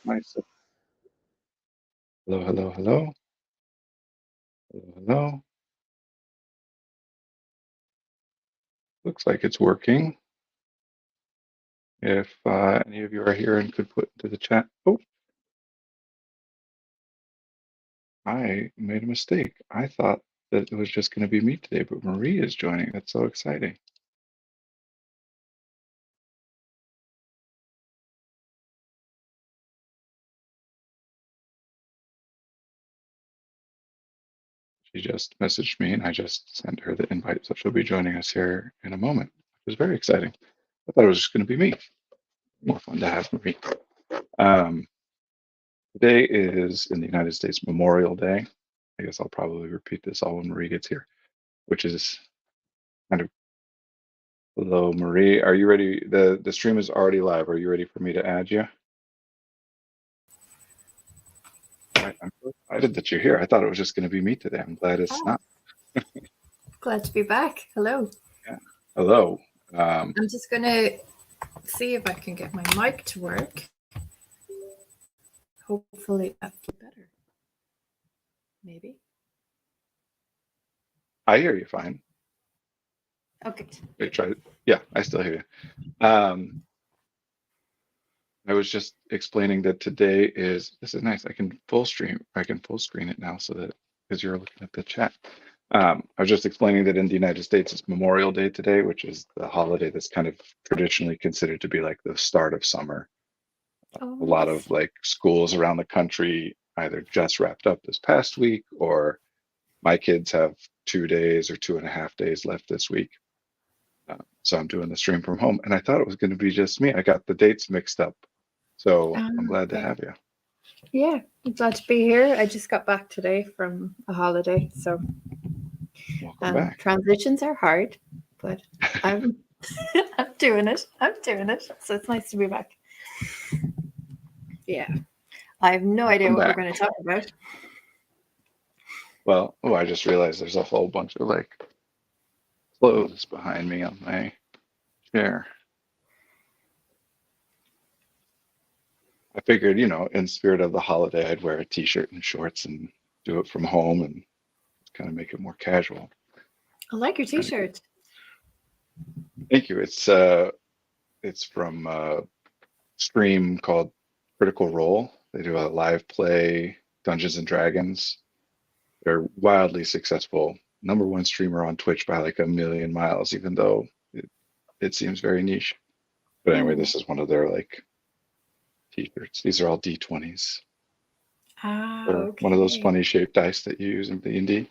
Myself. Hello, hello, hello, hello, hello. Looks like it's working. If any of you are here and could put into the chat. Oh, I made a mistake. I thought that it was just going to be me today, but Marie is joining. That's so exciting. She just messaged me and I just sent her the invite, so she'll be joining us here in a moment, which is very exciting. I thought it was just going to be me. More fun to have Marie. Um, Today is in the United States Memorial Day. I guess I'll probably repeat this all when Marie gets here, which is kind of hello, Marie. Are you ready? The stream is already live. Are you ready for me to add you? All right, I'm so excited that you're here. I thought it was just going to be me today. I'm glad it's not. Glad to be back. Hello. Yeah. Hello. I'm just going to see if I can get my mic to work. Hopefully that's better. Maybe. I hear you fine. Okay. Wait, try it. Yeah, I still hear you. I was just explaining that today is, this is nice. I can full screen it now so that, because you're looking at the chat. I was just explaining that in the United States, it's Memorial Day today, which is the holiday that's kind of traditionally considered to be like the start of summer. A lot of like schools around the country either just wrapped up this past week, or my kids have 2 days or 2.5 days left this week. So I'm doing the stream from home, and I thought it was going to be just me. I got the dates mixed up. So I'm glad to have you. Yeah, I'm glad to be here. I just got back today from a holiday, so welcome back. Transitions are hard, but I'm I'm doing it. So it's nice to be back. Yeah, I have no idea what we're going to talk about. Well, I just realized there's a whole bunch of like clothes behind me on my chair. I figured, in spirit of the holiday, I'd wear a t-shirt and shorts and do it from home and kind of make it more casual. I like your t-shirt. Thank you. It's from a stream called Critical Role. They do a live play Dungeons and Dragons. They're wildly successful. #1 streamer on Twitch by like a million miles, even though it seems very niche. But anyway, this is one of their like t-shirts. These are all D20s. Okay. One of those funny shaped dice that you use in D&D.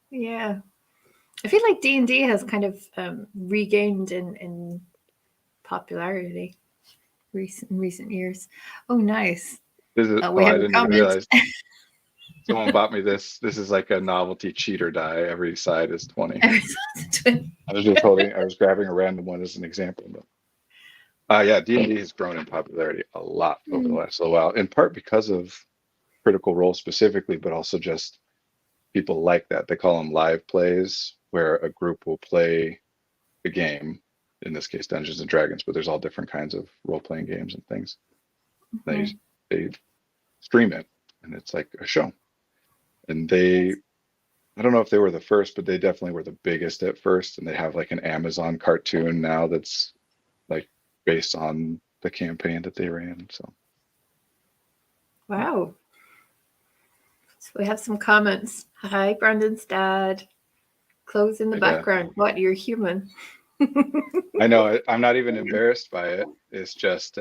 Yeah. I feel like D&D has kind of regained in popularity in recent years. Oh, nice. We I didn't even realize. Someone bought me this. This is like a novelty cheater die. Every side is 20. I was just I was grabbing a random one as an example. But yeah, D&D has grown in popularity a lot over the last little while, in part because of Critical Role specifically, but also just people like that. They call them live plays, where a group will play a game, in this case Dungeons and Dragons, but there's all different kinds of role-playing games and things. They stream it, and it's like a show. And I don't know if they were the first, but they definitely were the biggest at first. And they have like an Amazon cartoon now that's like based on the campaign that they ran. So. Wow. So we have some comments. Hi, Brandon's dad. Clothes in the background. What? You're human. I know. I'm not even embarrassed by it. It's just,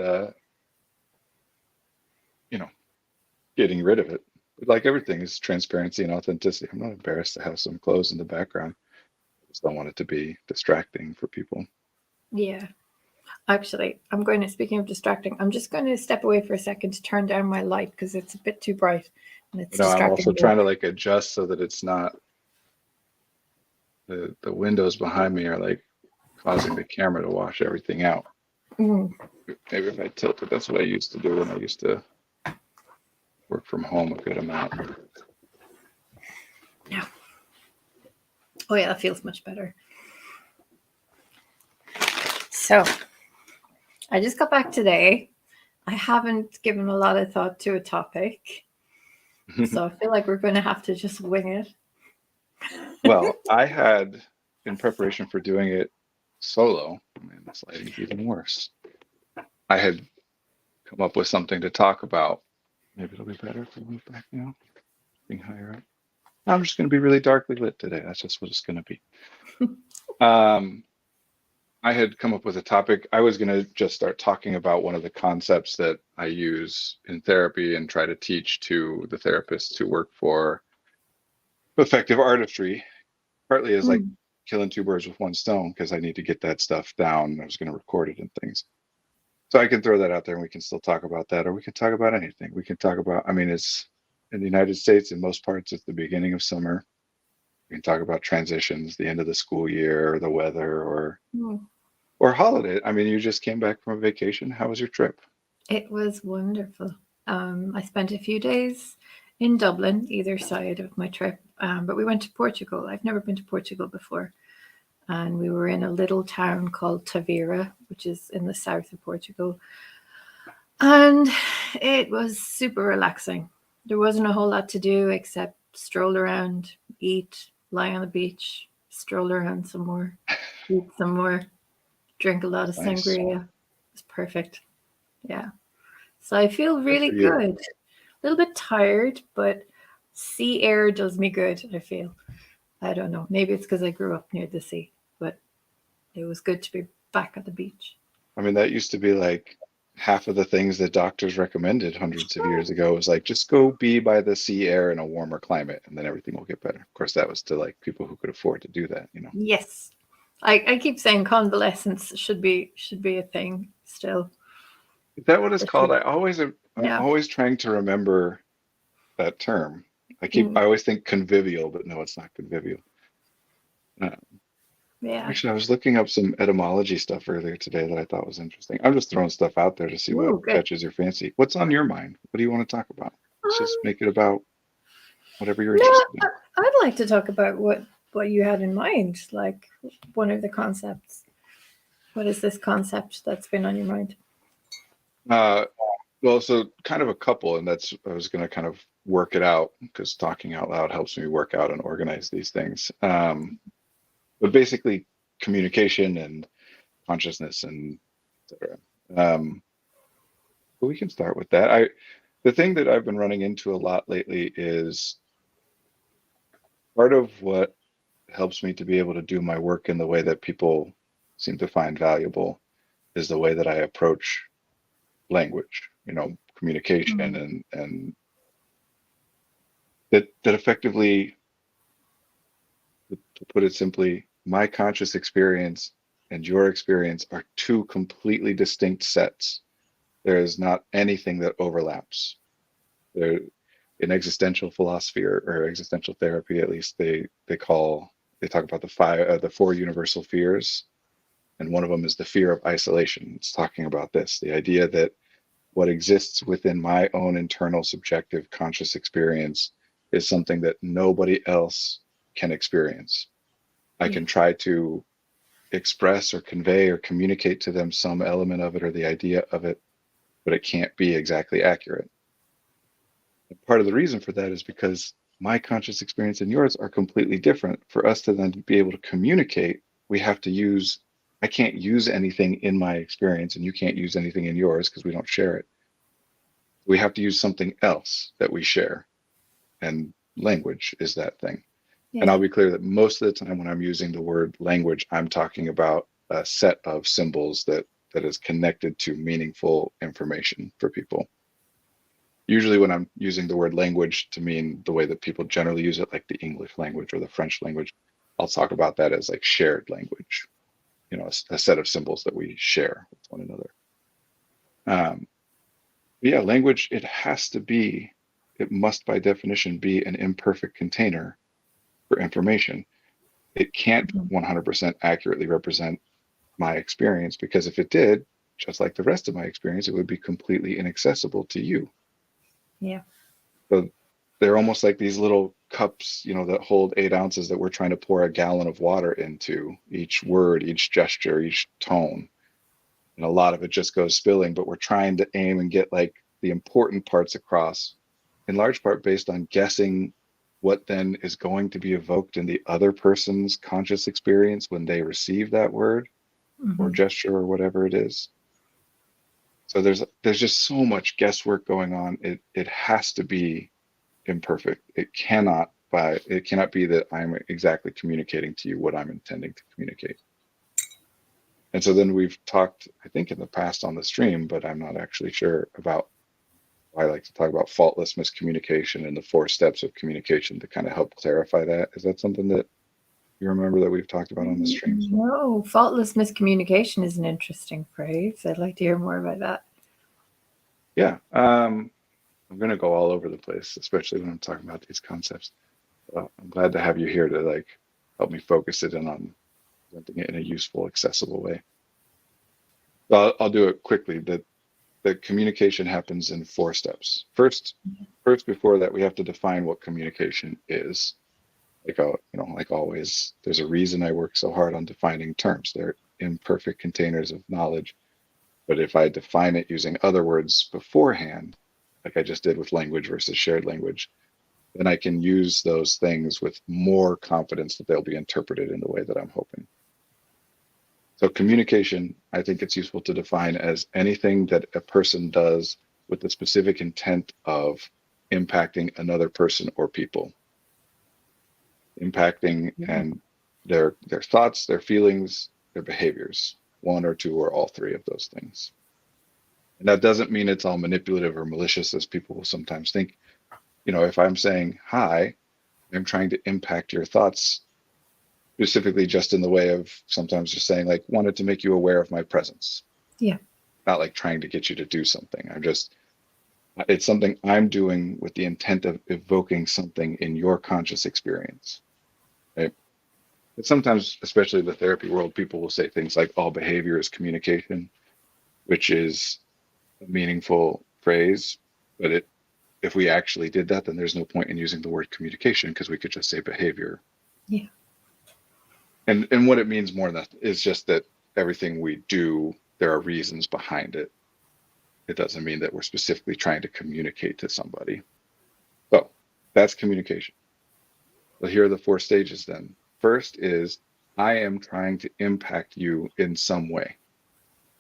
getting rid of it. Like everything is transparency and authenticity. I'm not embarrassed to have some clothes in the background. I just don't want it to be distracting for people. Yeah. Actually, speaking of distracting, I'm just going to step away for a second to turn down my light because it's a bit too bright. And it's distracting. I'm also trying to like adjust so that it's not, the windows behind me are like causing the camera to wash everything out. Maybe if I tilt it, that's what I used to do when I used to work from home a good amount. Yeah. Oh yeah, that feels much better. So I just got back today I haven't given a lot of thought to a topic, so I feel like we're going to have to just wing it. Well, I had, in preparation for doing it solo, man, this lighting's even worse. I had come up with something to talk about. Maybe it'll be better if we move back now, being higher up. I'm just going to be really darkly lit today. That's just what it's going to be. I had come up with a topic. I was going to just start talking about one of the concepts that I use in therapy and try to teach to the therapists who work for effective artistry, partly as like killing two birds with one stone, because I need to get that stuff down. I was going to record it and things. So I can throw that out there and we can still talk about that, or we can talk about anything. We can talk about, I mean, it's in the United States, in most parts, it's the beginning of summer. We can talk about transitions, the end of the school year, or the weather, or holiday. I mean, you just came back from a vacation. How was your trip? It was wonderful. I spent a few days in Dublin, either side of my trip, but we went to Portugal. I've never been to Portugal before. And we were in a little town called Tavira, which is in the south of Portugal. And it was super relaxing. There wasn't a whole lot to do except stroll around, eat, lie on the beach, stroll around some more, eat some more, drink a lot of sangria. It was perfect. Yeah. So I feel really good. A little bit tired, but sea air does me good, I feel. I don't know. Maybe it's because I grew up near the sea, but it was good to be back at the beach. I mean, that used to be like half of the things that doctors recommended hundreds of years ago. Was like, just go be by the sea air in a warmer climate and then everything will get better. Of course, that was to like people who could afford to do that, you know. Yes. I keep saying convalescence should be a thing still. Is that what it's called? I'm always trying to remember that term. I always think convivial, but no, it's not convivial. Actually, I was looking up some etymology stuff earlier today that I thought was interesting. I'm just throwing stuff out there to see what catches your fancy. What's on your mind? What do you want to talk about? Let's just make it about whatever you're interested in. I'd like to talk about what you had in mind, like one of the concepts. What is this concept that's been on your mind? Well, so kind of a couple, and I was going to kind of work it out because talking out loud helps me work out and organize these things. But basically, communication and consciousness and etc. But we can start with that. The thing that I've been running into a lot lately is part of what helps me to be able to do my work in the way that people seem to find valuable is the way that I approach language, communication and that effectively, to put it simply, my conscious experience and your experience are two completely distinct sets. There is not anything that overlaps. There, in existential philosophy or existential therapy, at least they talk about the four universal fears, and one of them is the fear of isolation. It's talking about this, the idea that what exists within my own internal subjective conscious experience is something that nobody else can experience. I can try to express or convey or communicate to them some element of it or the idea of it, but it can't be exactly accurate. And part of the reason for that is because my conscious experience and yours are completely different. For us to then be able to communicate, I can't use anything in my experience and you can't use anything in yours because we don't share it. We have to use something else that we share. And language is that thing. Yeah. And I'll be clear that most of the time when I'm using the word language, I'm talking about a set of symbols that is connected to meaningful information for people. Usually when I'm using the word language to mean the way that people generally use it, like the English language or the French language, I'll talk about that as like shared language, a set of symbols that we share with one another. Language, it must by definition be an imperfect container for information. It can't 100% accurately represent my experience, because if it did, just like the rest of my experience, it would be completely inaccessible to you. Yeah. So they're almost like these little cups, that hold 8 ounces that we're trying to pour a gallon of water into. Each word, each gesture, each tone and a lot of it just goes spilling, but we're trying to aim and get like the important parts across, in large part based on guessing what then is going to be evoked in the other person's conscious experience when they receive that word or gesture or whatever it is. So there's just so much guesswork going on. It has to be imperfect. It cannot be that I'm exactly communicating to you what I'm intending to communicate. And so then we've talked, I think in the past on the stream, but I'm not actually sure about, I like to talk about faultless miscommunication and the 4 steps of communication to kind of help clarify that. Is that something that you remember that we've talked about on the stream? No, faultless miscommunication is an interesting phrase. I'd like to hear more about that. Yeah. I'm going to go all over the place, especially when I'm talking about these concepts. I'm glad to have you here to like help me focus it in on presenting it in a useful, accessible way. So I'll do it quickly. The communication happens in 4 steps. First, before that, we have to define what communication is. Like always, there's a reason I work so hard on defining terms. They're imperfect containers of knowledge. But if I define it using other words beforehand, like I just did with language versus shared language, then I can use those things with more confidence that they'll be interpreted in the way that I'm hoping. So communication, I think it's useful to define as anything that a person does with the specific intent of impacting another person or people. Impacting and their thoughts, their feelings, their behaviors, 1 or 2 or all 3 of those things. And that doesn't mean it's all manipulative or malicious, as people will sometimes think. If I'm saying hi, I'm trying to impact your thoughts, specifically just in the way of sometimes just saying like, wanted to make you aware of my presence. Yeah. Not like trying to get you to do something. It's something I'm doing with the intent of evoking something in your conscious experience. Right? But sometimes, especially in the therapy world, people will say things like all behavior is communication, which is a meaningful phrase, but if we actually did that, then there's no point in using the word communication because we could just say behavior. Yeah. And what it means more than that is just that everything we do, there are reasons behind it. It doesn't mean that we're specifically trying to communicate to somebody. So that's communication. Well, here are the 4 stages then. First is I am trying to impact you in some way.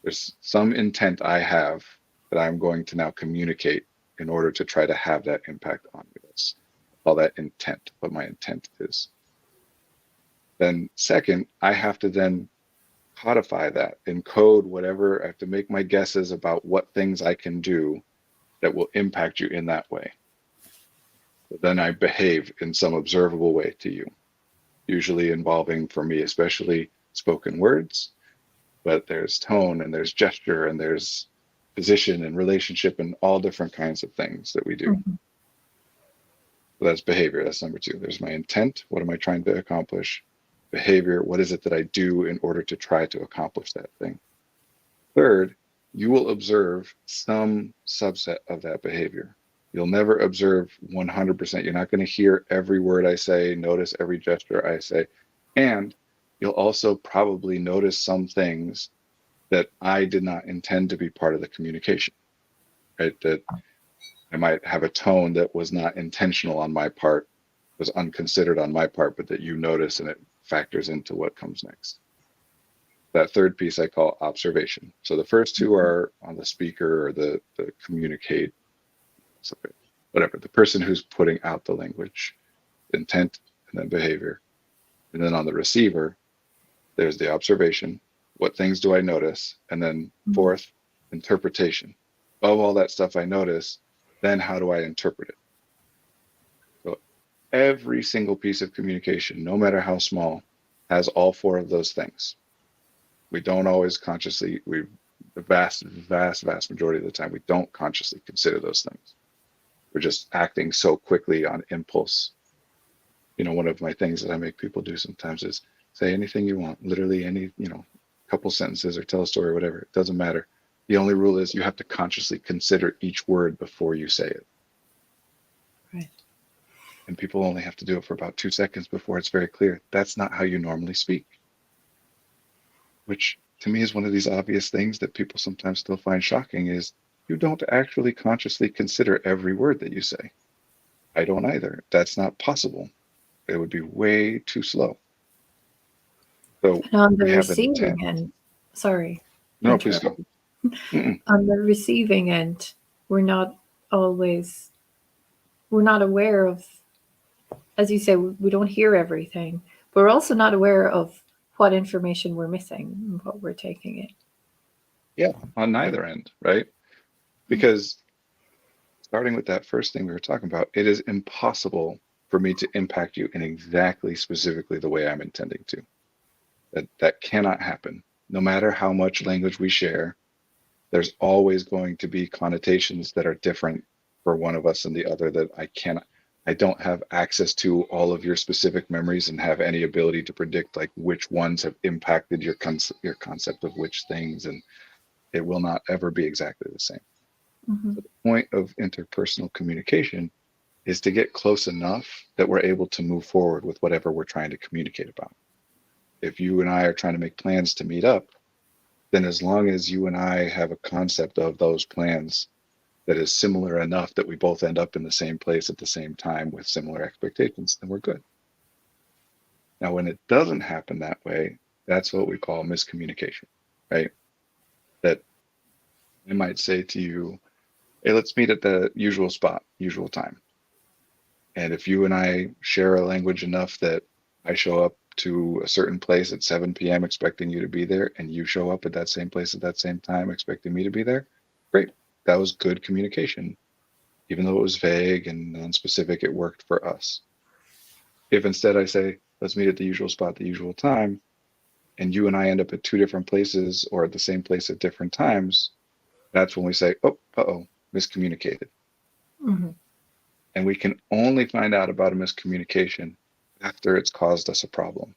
There's some intent I have that I'm going to now communicate in order to try to have that impact on you. Let's call that intent, what my intent is. Then second, I have to then codify that, encode whatever. I have to make my guesses about what things I can do that will impact you in that way. But then I behave in some observable way to you, usually involving, for me especially, spoken words, but there's tone and there's gesture and there's position and relationship and all different kinds of things that we do. So that's behavior. That's number 2. There's my intent. What am I trying to accomplish? Behavior. What is it that I do in order to try to accomplish that thing? Third, you will observe some subset of that behavior. You'll never observe 100%. You're not going to hear every word I say, notice every gesture I say. And you'll also probably notice some things that I did not intend to be part of the communication, right? That I might have a tone that was not intentional on my part, was unconsidered on my part, but that you notice and it factors into what comes next. That third piece I call observation. So the first 2 are on the speaker or the communicate, whatever, the person who's putting out the language, intent and then behavior. And then on the receiver, there's the observation. What things do I notice? And then 4th, interpretation. Of all that stuff I notice, then how do I interpret it? So every single piece of communication, no matter how small, has all 4 of those things. We don't always consciously, the vast majority of the time, we don't consciously consider those things. We're just acting so quickly on impulse. One of my things that I make people do sometimes is say anything you want, literally any, couple sentences or tell a story or whatever. It doesn't matter. The only rule is you have to consciously consider each word before you say it. Right. And people only have to do it for about 2 seconds before it's very clear. That's not how you normally speak. Which to me is one of these obvious things that people sometimes still find shocking is you don't actually consciously consider every word that you say. I don't either. That's not possible. It would be way too slow. So And on the we have an receiving intent. end, sorry, I No, please go. interrupted. Mm-mm. On the receiving end, we're not always, we're not aware of, as you say, we don't hear everything, but we're also not aware of what information we're missing and what we're taking in. Yeah, on neither end, right? Because starting with that first thing we were talking about, it is impossible for me to impact you in exactly specifically the way I'm intending to. That cannot happen. No matter how much language we share, there's always going to be connotations that are different for one of us and the other that I don't have access to all of your specific memories and have any ability to predict like which ones have impacted your concept of which things, and it will not ever be exactly the same. Mm-hmm. So the point of interpersonal communication is to get close enough that we're able to move forward with whatever we're trying to communicate about. If you and I are trying to make plans to meet up, then as long as you and I have a concept of those plans that is similar enough that we both end up in the same place at the same time with similar expectations, then we're good. Now, when it doesn't happen that way, that's what we call miscommunication, right? That I might say to you, hey, let's meet at the usual spot, usual time. And if you and I share a language enough that I show up to a certain place at 7 p.m. expecting you to be there, and you show up at that same place at that same time expecting me to be there, great. That was good communication. Even though it was vague and non-specific, it worked for us. If instead I say, let's meet at the usual spot, the usual time, and you and I end up at two different places or at the same place at different times, that's when we say, oh, miscommunicated. Mm-hmm. And we can only find out about a miscommunication after it's caused us a problem.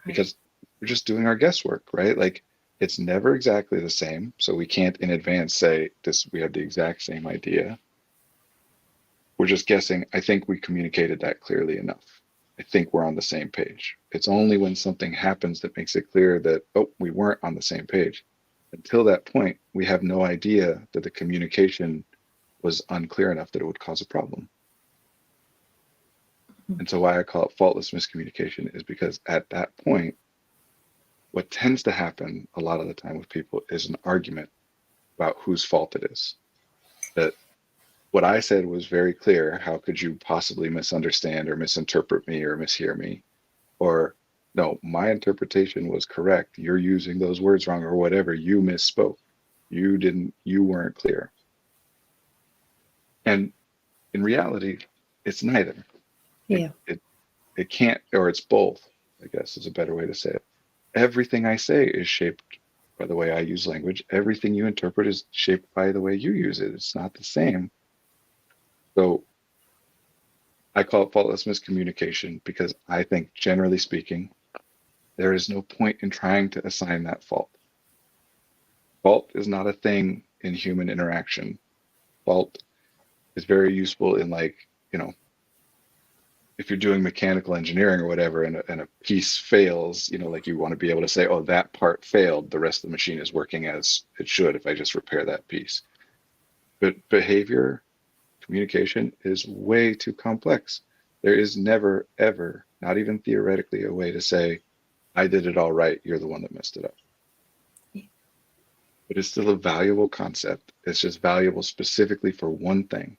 Right. Because we're just doing our guesswork, right? Like it's never exactly the same. So we can't in advance say this, we have the exact same idea. We're just guessing. I think we communicated that clearly enough. I think we're on the same page. It's only when something happens that makes it clear that, oh, we weren't on the same page. Until that point, we have no idea that the communication was unclear enough that it would cause a problem. And so why I call it faultless miscommunication is because at that point, what tends to happen a lot of the time with people is an argument about whose fault it is. That what I said was very clear. How could you possibly misunderstand or misinterpret me or mishear me? Or no, my interpretation was correct. You're using those words wrong or whatever. You misspoke. You weren't clear. And in reality, it's neither. Yeah. It can't, or it's both, I guess is a better way to say it. Everything I say is shaped by the way I use language. Everything you interpret is shaped by the way you use it. It's not the same. So I call it faultless miscommunication because I think, generally speaking, there is no point in trying to assign that fault. Fault is not a thing in human interaction. Fault is very useful in like, you know, if you're doing mechanical engineering or whatever and a piece fails, you know, like you want to be able to say, oh, that part failed. The rest of the machine is working as it should if I just repair that piece. But behavior, communication is way too complex. There is never, ever, not even theoretically, a way to say, I did it all right. You're the one that messed it up. But it's still a valuable concept. It's just valuable specifically for one thing.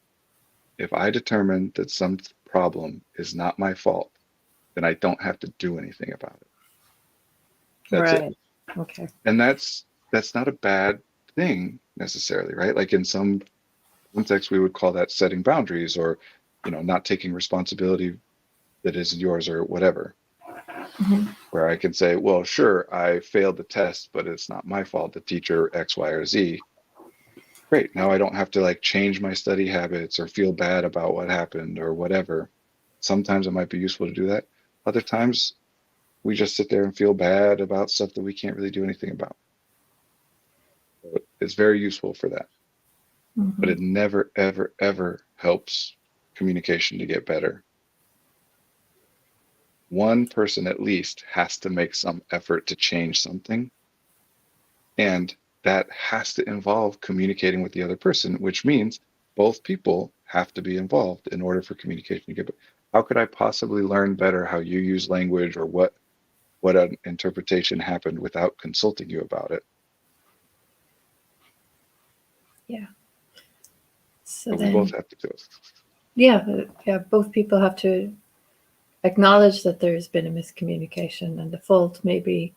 If I determine that some problem is not my fault, then I don't have to do anything about it. That's it. Right. Okay. And that's not a bad thing necessarily, right? Like in some contexts, we would call that setting boundaries or, you know, not taking responsibility that isn't yours or whatever. Mm-hmm. Where I can say, well, sure, I failed the test, but it's not my fault, the teacher X, Y, or Z. Great. Now I don't have to like change my study habits or feel bad about what happened or whatever. Sometimes it might be useful to do that. Other times we just sit there and feel bad about stuff that we can't really do anything about. So it's very useful for that. Mm-hmm. But it never, ever, ever helps communication to get better. one person at least has to make some effort to change something. And that has to involve communicating with the other person, which means both people have to be involved in order for communication to get better. How could I possibly learn better how you use language or what an interpretation happened without consulting you about it? Yeah. So But we then, both have to do it. yeah, both people have to acknowledge that there's been a miscommunication and the fault may be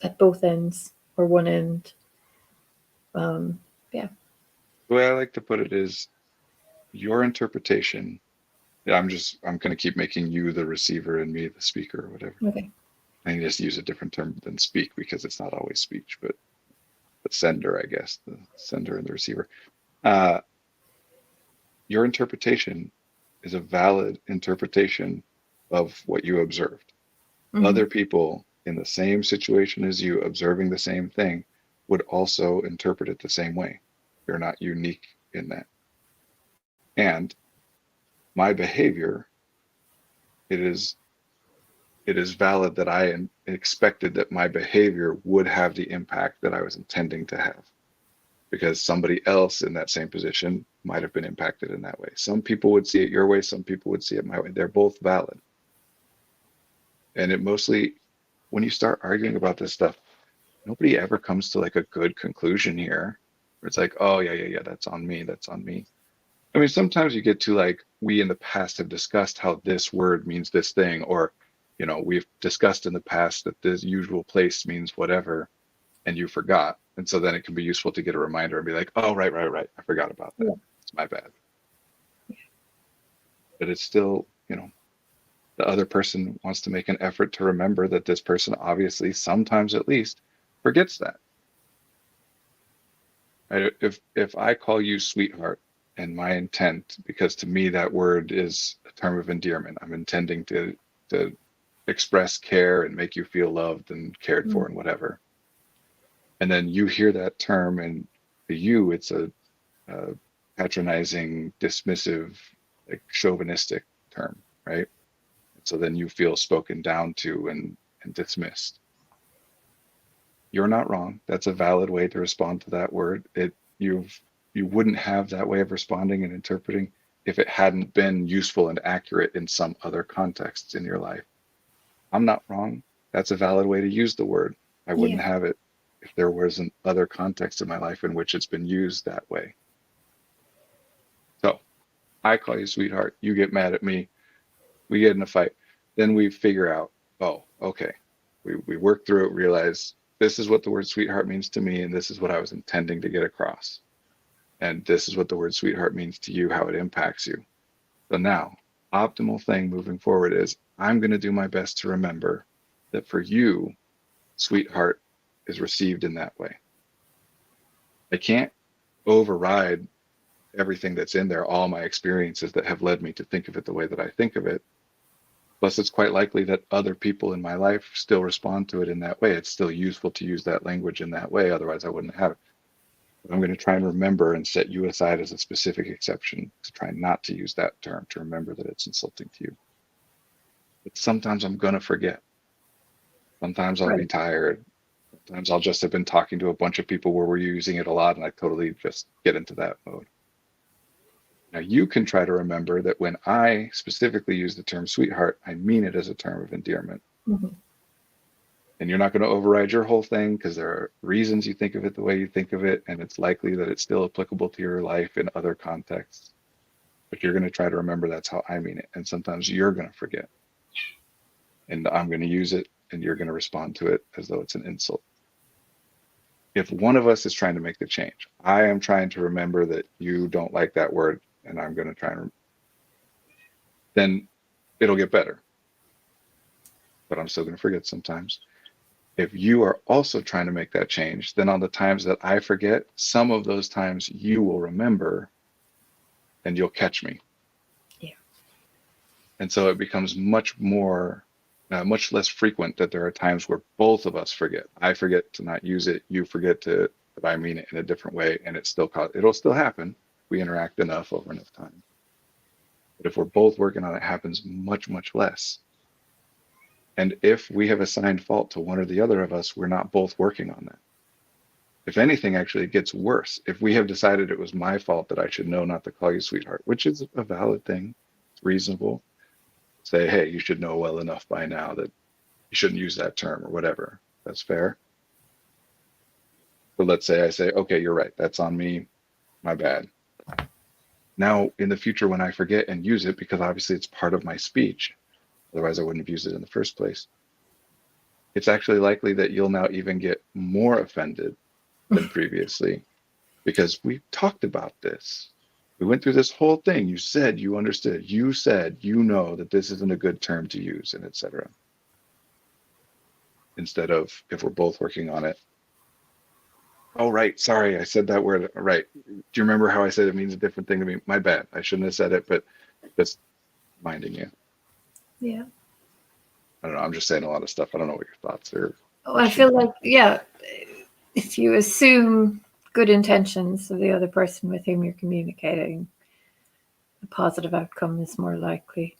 at both ends or one end. Yeah. The way I like to put it is your interpretation. Yeah, I'm going to keep making you the receiver and me the speaker or whatever. Okay. I just use a different term than speak because it's not always speech, but sender, I guess, the sender and the receiver. Your interpretation is a valid interpretation of what you observed. Mm-hmm. Other people in the same situation as you, observing the same thing, would also interpret it the same way. You're not unique in that. And my behavior, it is valid that I expected that my behavior would have the impact that I was intending to have, because somebody else in that same position might have been impacted in that way. Some people would see it your way, some people would see it my way. They're both valid. And it mostly, when you start arguing about this stuff, nobody ever comes to like a good conclusion here. Where it's like, oh yeah, that's on me, that's on me. I mean, sometimes you get to like, we in the past have discussed how this word means this thing, or we've discussed in the past that this usual place means whatever, and you forgot. And so then it can be useful to get a reminder and be like, oh, right. I forgot about that. Yeah. It's my bad. But it's still, the other person wants to make an effort to remember that this person obviously, sometimes at least, forgets that. Right? If I call you sweetheart and my intent, because to me that word is a term of endearment, I'm intending to express care and make you feel loved and cared for and whatever. And then you hear that term, and to you it's a patronizing, dismissive, like chauvinistic term, right? So then you feel spoken down to and dismissed. You're not wrong. That's a valid way to respond to that word. You wouldn't have that way of responding and interpreting if it hadn't been useful and accurate in some other contexts in your life. I'm not wrong. That's a valid way to use the word. I wouldn't have it if there wasn't other context in my life in which it's been used that way. So I call you sweetheart, you get mad at me, we get in a fight. Then we figure out, oh, okay. We work through it, realize this is what the word sweetheart means to me, and this is what I was intending to get across. And this is what the word sweetheart means to you, how it impacts you. So now, optimal thing moving forward is I'm going to do my best to remember that for you, sweetheart is received in that way. I can't override everything that's in there, all my experiences that have led me to think of it the way that I think of it. Plus, it's quite likely that other people in my life still respond to it in that way. It's still useful to use that language in that way. Otherwise, I wouldn't have it. But I'm going to try and remember and set you aside as a specific exception to try not to use that term, to remember that it's insulting to you. But sometimes I'm going to forget. Sometimes I'll be tired. Sometimes I'll just have been talking to a bunch of people where we're using it a lot, and I totally just get into that mode. Now, you can try to remember that when I specifically use the term sweetheart, I mean it as a term of endearment. Mm-hmm. And you're not going to override your whole thing because there are reasons you think of it the way you think of it, and it's likely that it's still applicable to your life in other contexts. But you're going to try to remember that's how I mean it. And sometimes you're going to forget. And I'm going to use it, and you're going to respond to it as though it's an insult. If one of us is trying to make the change, I am trying to remember that you don't like that word, and I'm going to try and then it'll get better. But I'm still going to forget sometimes. If you are also trying to make that change, then on the times that I forget, some of those times you will remember and you'll catch me. Yeah. And so it becomes much less frequent that there are times where both of us forget. I forget to not use it. You forget that I mean it in a different way, and it'll still happen. We interact enough over enough time. But if we're both working on it, it happens much, much less. And if we have assigned fault to one or the other of us, we're not both working on that. If anything, actually, it gets worse. If we have decided it was my fault that I should know not to call you sweetheart, which is a valid thing, it's reasonable. Say, hey, you should know well enough by now that you shouldn't use that term or whatever. That's fair. But let's say I say, okay, you're right. That's on me. My bad. Now, in the future, when I forget and use it, because obviously it's part of my speech, otherwise I wouldn't have used it in the first place, it's actually likely that you'll now even get more offended than previously because we talked about this. We went through this whole thing. You said you understood. You said you know that this isn't a good term to use, and etc. Instead of, if we're both working on it, oh, right, sorry, I said that word. Right. Do you remember how I said it means a different thing to me? My bad. I shouldn't have said it, but just reminding you. Yeah. I don't know. I'm just saying a lot of stuff. I don't know what your thoughts are. Oh, I feel like, yeah, if you assume good intentions of the other person with whom you're communicating, a positive outcome is more likely.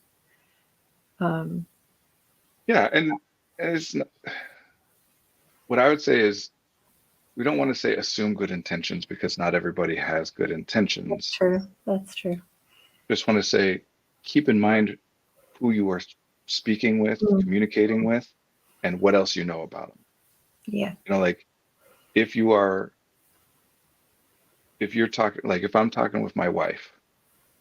Yeah, and it's not, what I would say is we don't want to say assume good intentions because not everybody has good intentions. That's true. That's true. Just want to say keep in mind who you are speaking with, communicating with, and what else you know about them. Yeah. You know, like if you're talking, like if I'm talking with my wife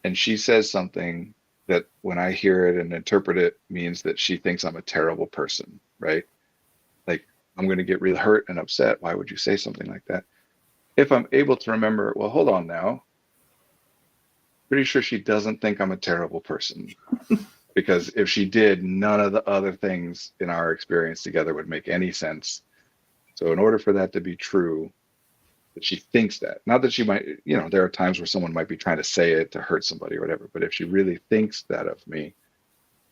and she says something that when I hear it and interpret it means that she thinks I'm a terrible person, right? Like I'm going to get really hurt and upset. Why would you say something like that? If I'm able to remember, well, hold on now. Pretty sure she doesn't think I'm a terrible person. Because if she did, none of the other things in our experience together would make any sense. So in order for that to be true, that she thinks that, not that she might, you know, there are times where someone might be trying to say it to hurt somebody or whatever, but if she really thinks that of me,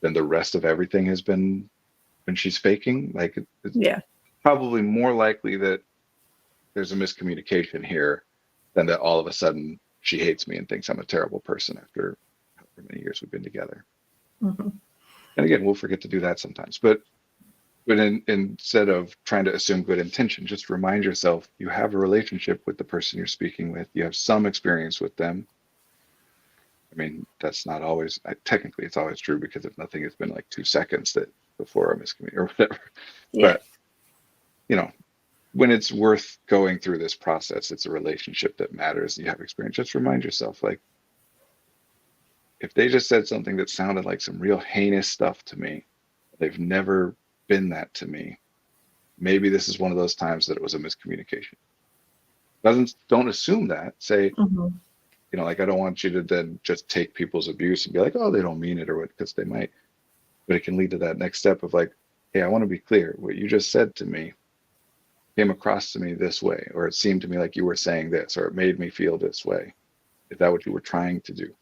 then the rest of everything has been, when she's faking, like it's probably more likely that there's a miscommunication here than that all of a sudden she hates me and thinks I'm a terrible person after however many years we've been together. Mm-hmm. And again, we'll forget to do that sometimes. But instead of trying to assume good intention, just remind yourself you have a relationship with the person you're speaking with. You have some experience with them. I mean, that's not always, technically it's always true because if nothing, it's been like 2 seconds that before a miscommunication or whatever. Yeah. But, you know, when it's worth going through this process, it's a relationship that matters. You have experience. Just remind yourself, like, if they just said something that sounded like some real heinous stuff to me, they've never been that to me. Maybe this is one of those times that it was a miscommunication. Don't assume that. Say, Mm-hmm. you know, like I don't want you to then just take people's abuse and be like, oh, they don't mean it or what, because they might. But it can lead to that next step of like, hey, I want to be clear. What you just said to me came across to me this way, or it seemed to me like you were saying this, or it made me feel this way. Is that what you were trying to do?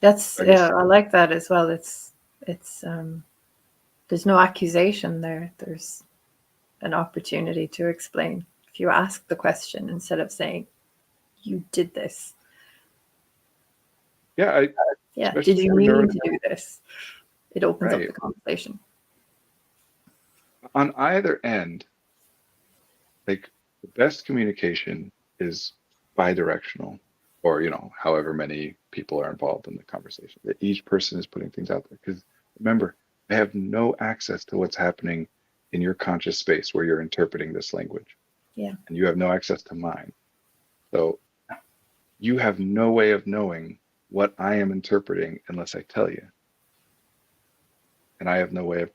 That's, yeah, I like that as well. It's there's no accusation there. There's an opportunity to explain. If you ask the question instead of saying, you did this. Yeah. Did you mean to do this? It opens up the conversation. On either end, like the best communication is bi-directional, or, you know, however many people are involved in the conversation, that each person is putting things out there. Because remember, I have no access to what's happening in your conscious space where you're interpreting this language. Yeah. And you have no access to mine. So you have no way of knowing what I am interpreting unless I tell you. And I have no way of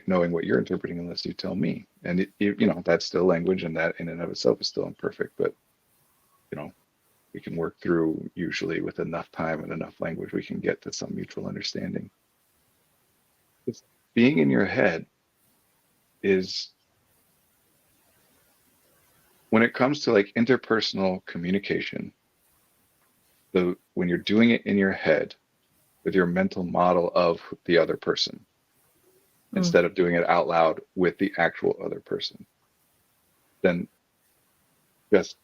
knowing what you're interpreting unless you tell me. And you know, that's still language, and that in and of itself is still imperfect. But, you know, we can work through, usually with enough time and enough language, we can get to some mutual understanding. Just being in your head is, when it comes to like interpersonal communication, so when you're doing it in your head with your mental model of the other person, instead of doing it out loud with the actual other person, then just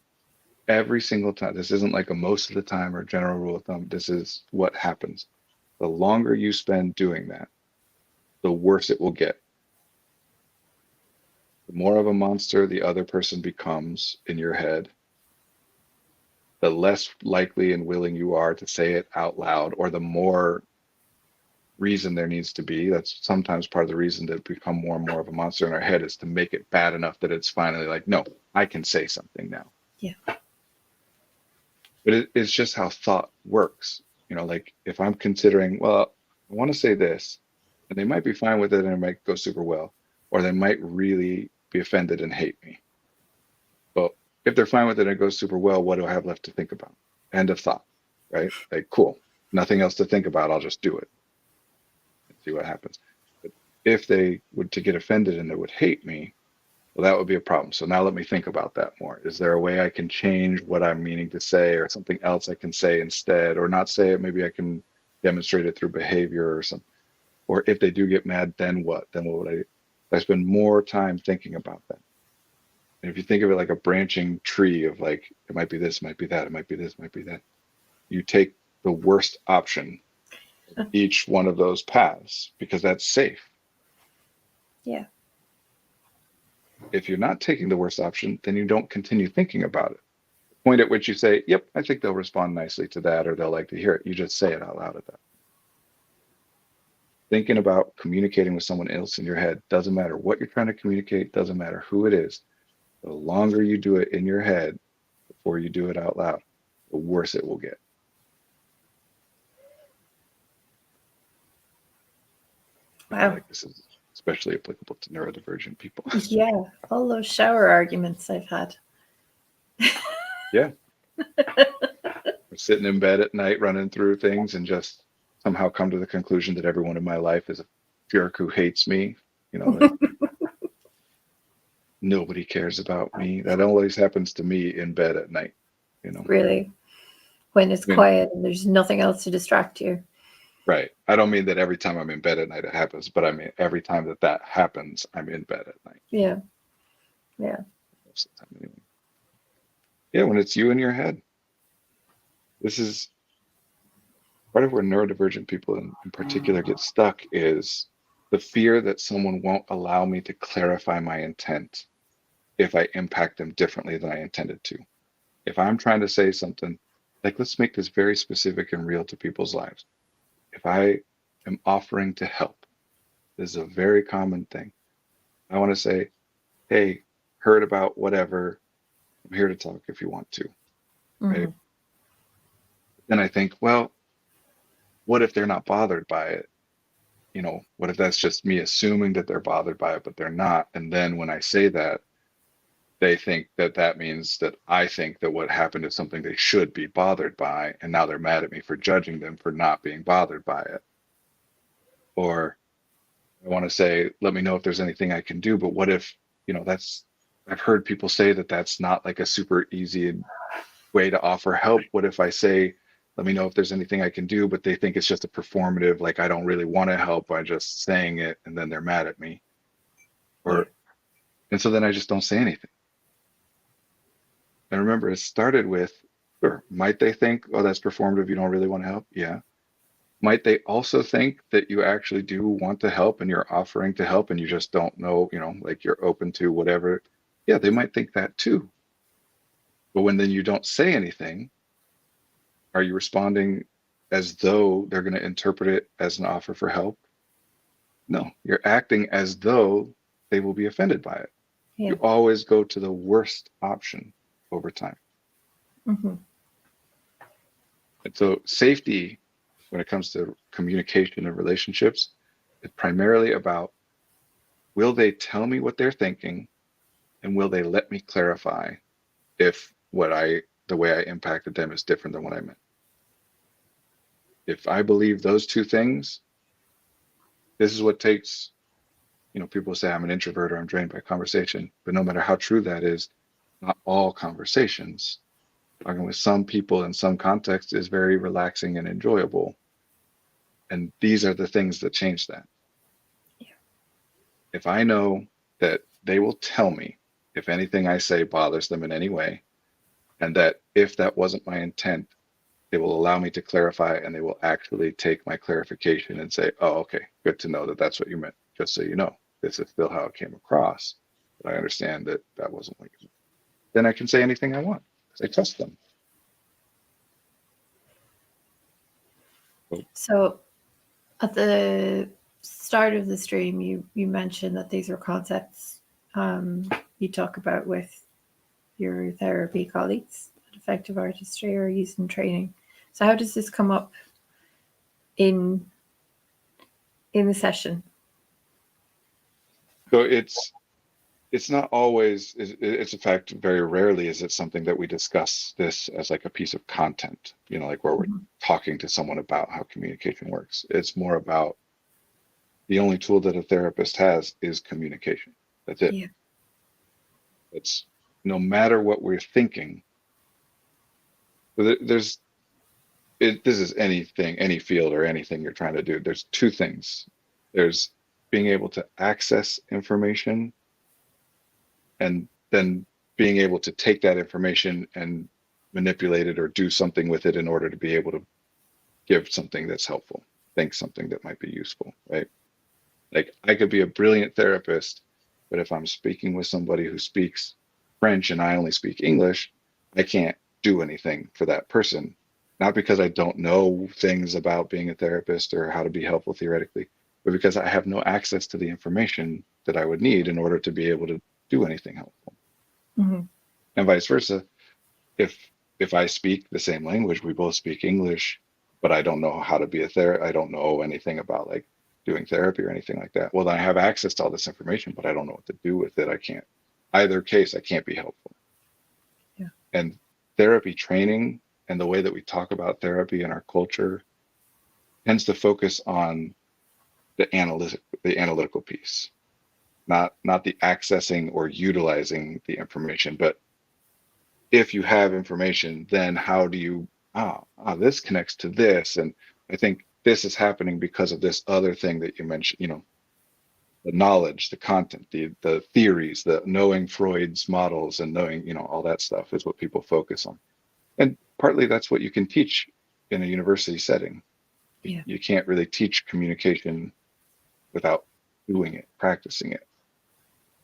Every single time. This isn't like a most of the time or general rule of thumb. This is what happens. The longer you spend doing that, the worse it will get. The more of a monster the other person becomes in your head, the less likely and willing you are to say it out loud, or the more reason there needs to be. That's sometimes part of the reason to become more and more of a monster in our head, is to make it bad enough that it's finally like, no, I can say something now. Yeah. But it's just how thought works. Like if I'm considering, well, I want to say this, and they might be fine with it and it might go super well, or they might really be offended and hate me. But if they're fine with it and it goes super well, what do I have left to think about? End of thought, right? Like, cool, nothing else to think about. I'll just do it and see what happens. But if they would to get offended and they would hate me, well, that would be a problem. So now let me think about that more. Is there a way I can change what I'm meaning to say, or something else I can say instead, or not say it? Maybe I can demonstrate it through behavior or something. Or if they do get mad, then what? Then what would I spend more time thinking about that? And if you think of it like a branching tree of like, it might be this, might be that, it might be this, might be that. You take the worst option of each one of those paths because that's safe. Yeah. If you're not taking the worst option, then you don't continue thinking about it. The point at which you say, yep, I think they'll respond nicely to that, or they'll like to hear it. You just say it out loud at that. Thinking about communicating with someone else in your head, doesn't matter what you're trying to communicate, doesn't matter who it is. The longer you do it in your head before you do it out loud, the worse it will get. Wow. Like this is especially applicable to neurodivergent people. Yeah, all those shower arguments I've had. Yeah. We're sitting in bed at night running through things and just somehow come to the conclusion that everyone in my life is a jerk who hates me. Like, nobody cares about me. That always happens to me in bed at night. Really? When it's quiet and there's nothing else to distract you. Right. I don't mean that every time I'm in bed at night it happens, but I mean every time that happens, I'm in bed at night. Yeah. Yeah. Most of the time anyway. Yeah, when it's you in your head. This is part of where neurodivergent people in particular get stuck, is the fear that someone won't allow me to clarify my intent if I impact them differently than I intended to. If I'm trying to say something, like let's make this very specific and real to people's lives. If I am offering to help, this is a very common thing. I want to say, hey, heard about whatever, I'm here to talk if you want to, right? Mm-hmm. Then I think, well, what if they're not bothered by it? What if that's just me assuming that they're bothered by it, but they're not? And then when I say that, they think that means that I think that what happened is something they should be bothered by. And now they're mad at me for judging them for not being bothered by it. Or I want to say, let me know if there's anything I can do. But what if, I've heard people say that that's not like a super easy way to offer help. What if I say, let me know if there's anything I can do, but they think it's just a performative, like I don't really want to help by just saying it, and then they're mad at me. And so then I just don't say anything. And remember, it started with, sure, might they think, oh, that's performative, you don't really want to help? Yeah. Might they also think that you actually do want to help and you're offering to help and you just don't know, like you're open to whatever? Yeah, they might think that too. But when then you don't say anything, are you responding as though they're going to interpret it as an offer for help? No, you're acting as though they will be offended by it. Yeah. You always go to the worst option over time. Mm-hmm. And so safety, when it comes to communication and relationships, is primarily about, will they tell me what they're thinking, and will they let me clarify if the way I impacted them is different than what I meant? If I believe those two things, this is what takes, people say I'm an introvert or I'm drained by conversation, but no matter how true that is, not all conversations, talking with some people in some contexts, is very relaxing and enjoyable. And these are the things that change that. Yeah. If I know that they will tell me if anything I say bothers them in any way, And that if that wasn't my intent, they will allow me to clarify, and they will actually take my clarification and say, oh, okay, good to know that that's what you meant. Just so you know, this is still how it came across. But I understand that that wasn't what you meant. Then I can say anything I want because I trust them. So at the start of the stream, you mentioned that these are concepts you talk about with your therapy colleagues at Effective Artistry or using training. So how does this come up in the session? So it's not always, it's a fact, very rarely is it something that we discuss this as like a piece of content, like where we're talking to someone about how communication works. It's more about the only tool that a therapist has is communication. That's it. Yeah. It's no matter what we're thinking. This is anything, any field or anything you're trying to do. There's two things. There's being able to access information, and then being able to take that information and manipulate it or do something with it in order to be able to give something that's helpful, think something that might be useful, right? Like I could be a brilliant therapist, but if I'm speaking with somebody who speaks French and I only speak English, I can't do anything for that person. Not because I don't know things about being a therapist or how to be helpful theoretically, but because I have no access to the information that I would need in order to be able to do anything helpful. Mm-hmm. And vice versa. If I speak the same language, we both speak English, but I don't know how to be a therapist. I don't know anything about like doing therapy or anything like that. Well, then I have access to all this information, but I don't know what to do with it. I can't. Either case, I can't be helpful. Yeah. And therapy training and the way that we talk about therapy in our culture tends to focus on the analytical piece, not the accessing or utilizing the information, but if you have information, then how do you, this connects to this. And I think this is happening because of this other thing that you mentioned, the knowledge, the content, the theories, the knowing Freud's models and knowing, all that stuff is what people focus on. And partly that's what you can teach in a university setting. Yeah. You can't really teach communication without doing it, practicing it.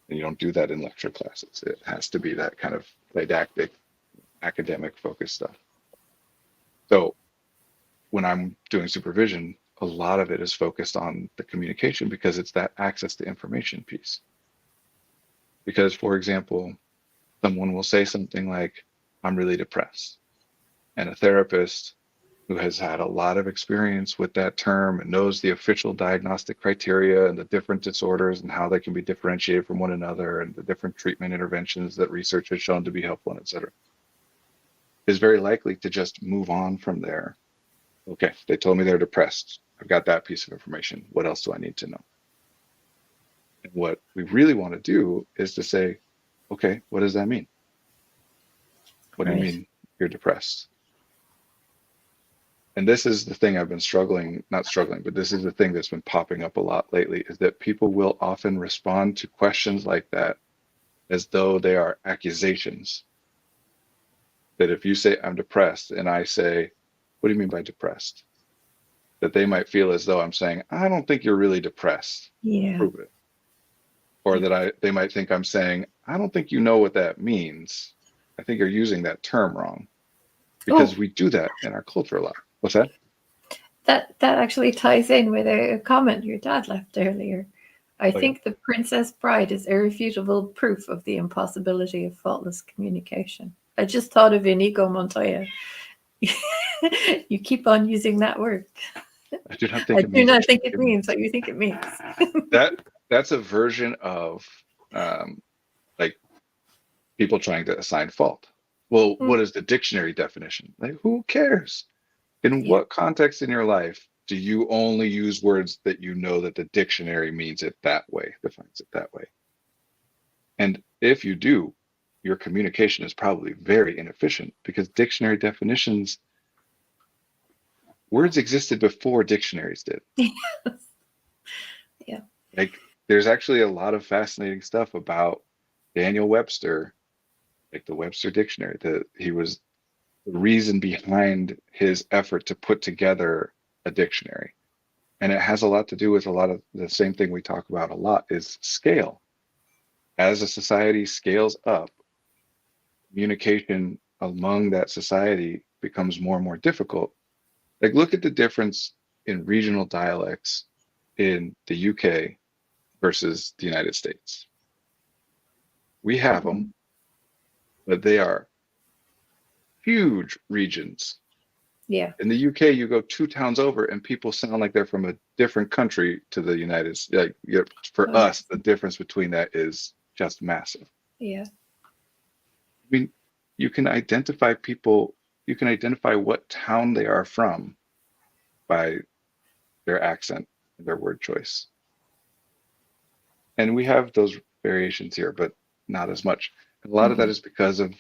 And you don't do that in lecture classes. It has to be that kind of didactic, academic focused stuff. So when I'm doing supervision, a lot of it is focused on the communication because it's that access to information piece. Because, for example, someone will say something like, I'm really depressed. And a therapist who has had a lot of experience with that term and knows the official diagnostic criteria and the different disorders and how they can be differentiated from one another and the different treatment interventions that research has shown to be helpful, et cetera, is very likely to just move on from there. Okay, they told me they're depressed. I've got that piece of information. What else do I need to know? And what we really want to do is to say, okay, what does that mean? What do you mean you're depressed? And this is the thing I've been not struggling, but this is the thing that's been popping up a lot lately, is that people will often respond to questions like that as though they are accusations. That if you say, I'm depressed, and I say, what do you mean by depressed? That they might feel as though I'm saying, I don't think you're really depressed. Yeah. Prove it. Or that they might think I'm saying, I don't think you know what that means. I think you're using that term wrong. Because we do that in our culture a lot. What's that? That actually ties in with a comment your dad left earlier. I think The Princess Bride is irrefutable proof of the impossibility of faultless communication. I just thought of Inigo Montoya. You keep on using that word. I do not think it means what you think it means. That's a version of like people trying to assign fault. Well, what is the dictionary definition? Like, who cares? In what context in your life do you only use words that you know that the dictionary means it that way, defines it that way? And if you do, your communication is probably very inefficient because dictionary definitions, words existed before dictionaries did. Yeah. Like there's actually a lot of fascinating stuff about Daniel Webster like the Webster Dictionary. He was the reason behind his effort to put together a dictionary. And it has a lot to do with a lot of the same thing we talk about a lot is scale. As a society scales up, communication among that society becomes more and more difficult. Like, look at the difference in regional dialects in the UK versus the United States. We have them, but they are huge regions. Yeah. In the UK, you go 2 towns over, and people sound like they're from a different country to the United States. Like, for us, the difference between that is just massive. Yeah. I mean, you can identify people, you can identify what town they are from by their accent and their word choice. And we have those variations here, but not as much. And a lot of that is because of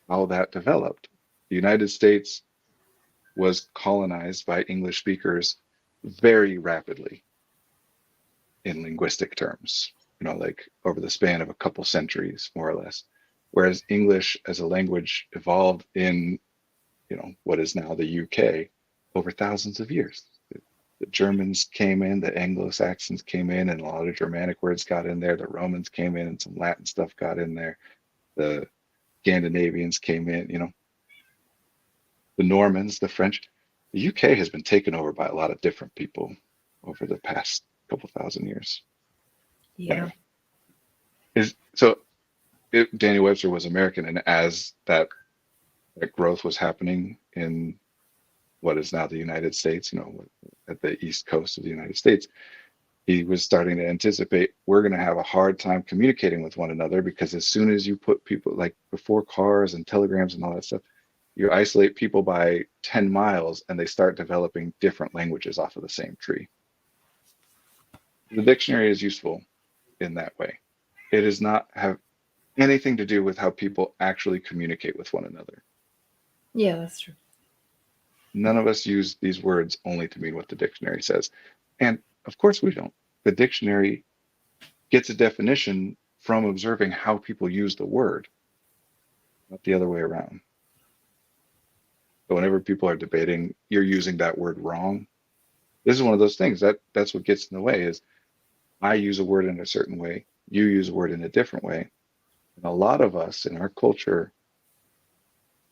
how that developed. The United States was colonized by English speakers very rapidly in linguistic terms, like over the span of a couple centuries, more or less. Whereas English as a language evolved in, what is now the UK over thousands of years. The Germans came in, the Anglo-Saxons came in, and a lot of Germanic words got in there. The Romans came in, and some Latin stuff got in there. The Scandinavians came in, the Normans, the French. The UK has been taken over by a lot of different people over the past couple thousand years. Yeah. Anyway, Daniel Webster was American, and as that growth was happening in what is now the United States, at the East Coast of the United States, he was starting to anticipate we're going to have a hard time communicating with one another, because as soon as you put people, like before cars and telegrams and all that stuff, you isolate people by 10 miles and they start developing different languages off of the same tree. The dictionary is useful in that way. It does not have anything to do with how people actually communicate with one another. Yeah, that's true. None of us use these words only to mean what the dictionary says. And of course we don't. The dictionary gets a definition from observing how people use the word, not the other way around. So whenever people are debating, you're using that word wrong, this is one of those things that's what gets in the way is I use a word in a certain way, you use a word in a different way. And a lot of us in our culture,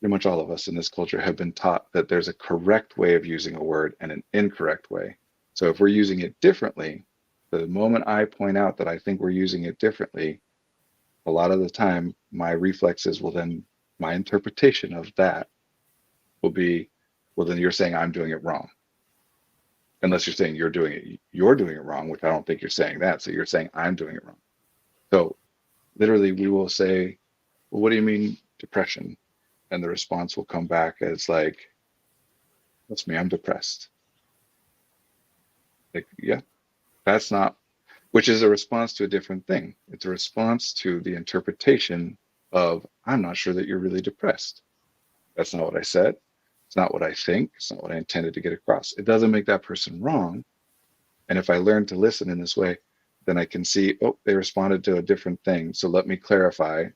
pretty much all of us in this culture, have been taught that there's a correct way of using a word and an incorrect way. So if we're using it differently, the moment I point out that I think we're using it differently, a lot of the time my reflexes will then, my interpretation of that will be, well, then you're saying I'm doing it wrong. Unless you're saying you're doing it wrong, which I don't think you're saying that. So you're saying I'm doing it wrong. So literally we will say, well, what do you mean depression? And the response will come back as like, that's me, I'm depressed. Like, yeah, that's not, which is a response to a different thing. It's a response to the interpretation of, I'm not sure that you're really depressed. That's not what I said. It's not what I think. It's not what I intended to get across. It doesn't make that person wrong. And if I learn to listen in this way, then I can see, oh, they responded to a different thing. So let me clarify,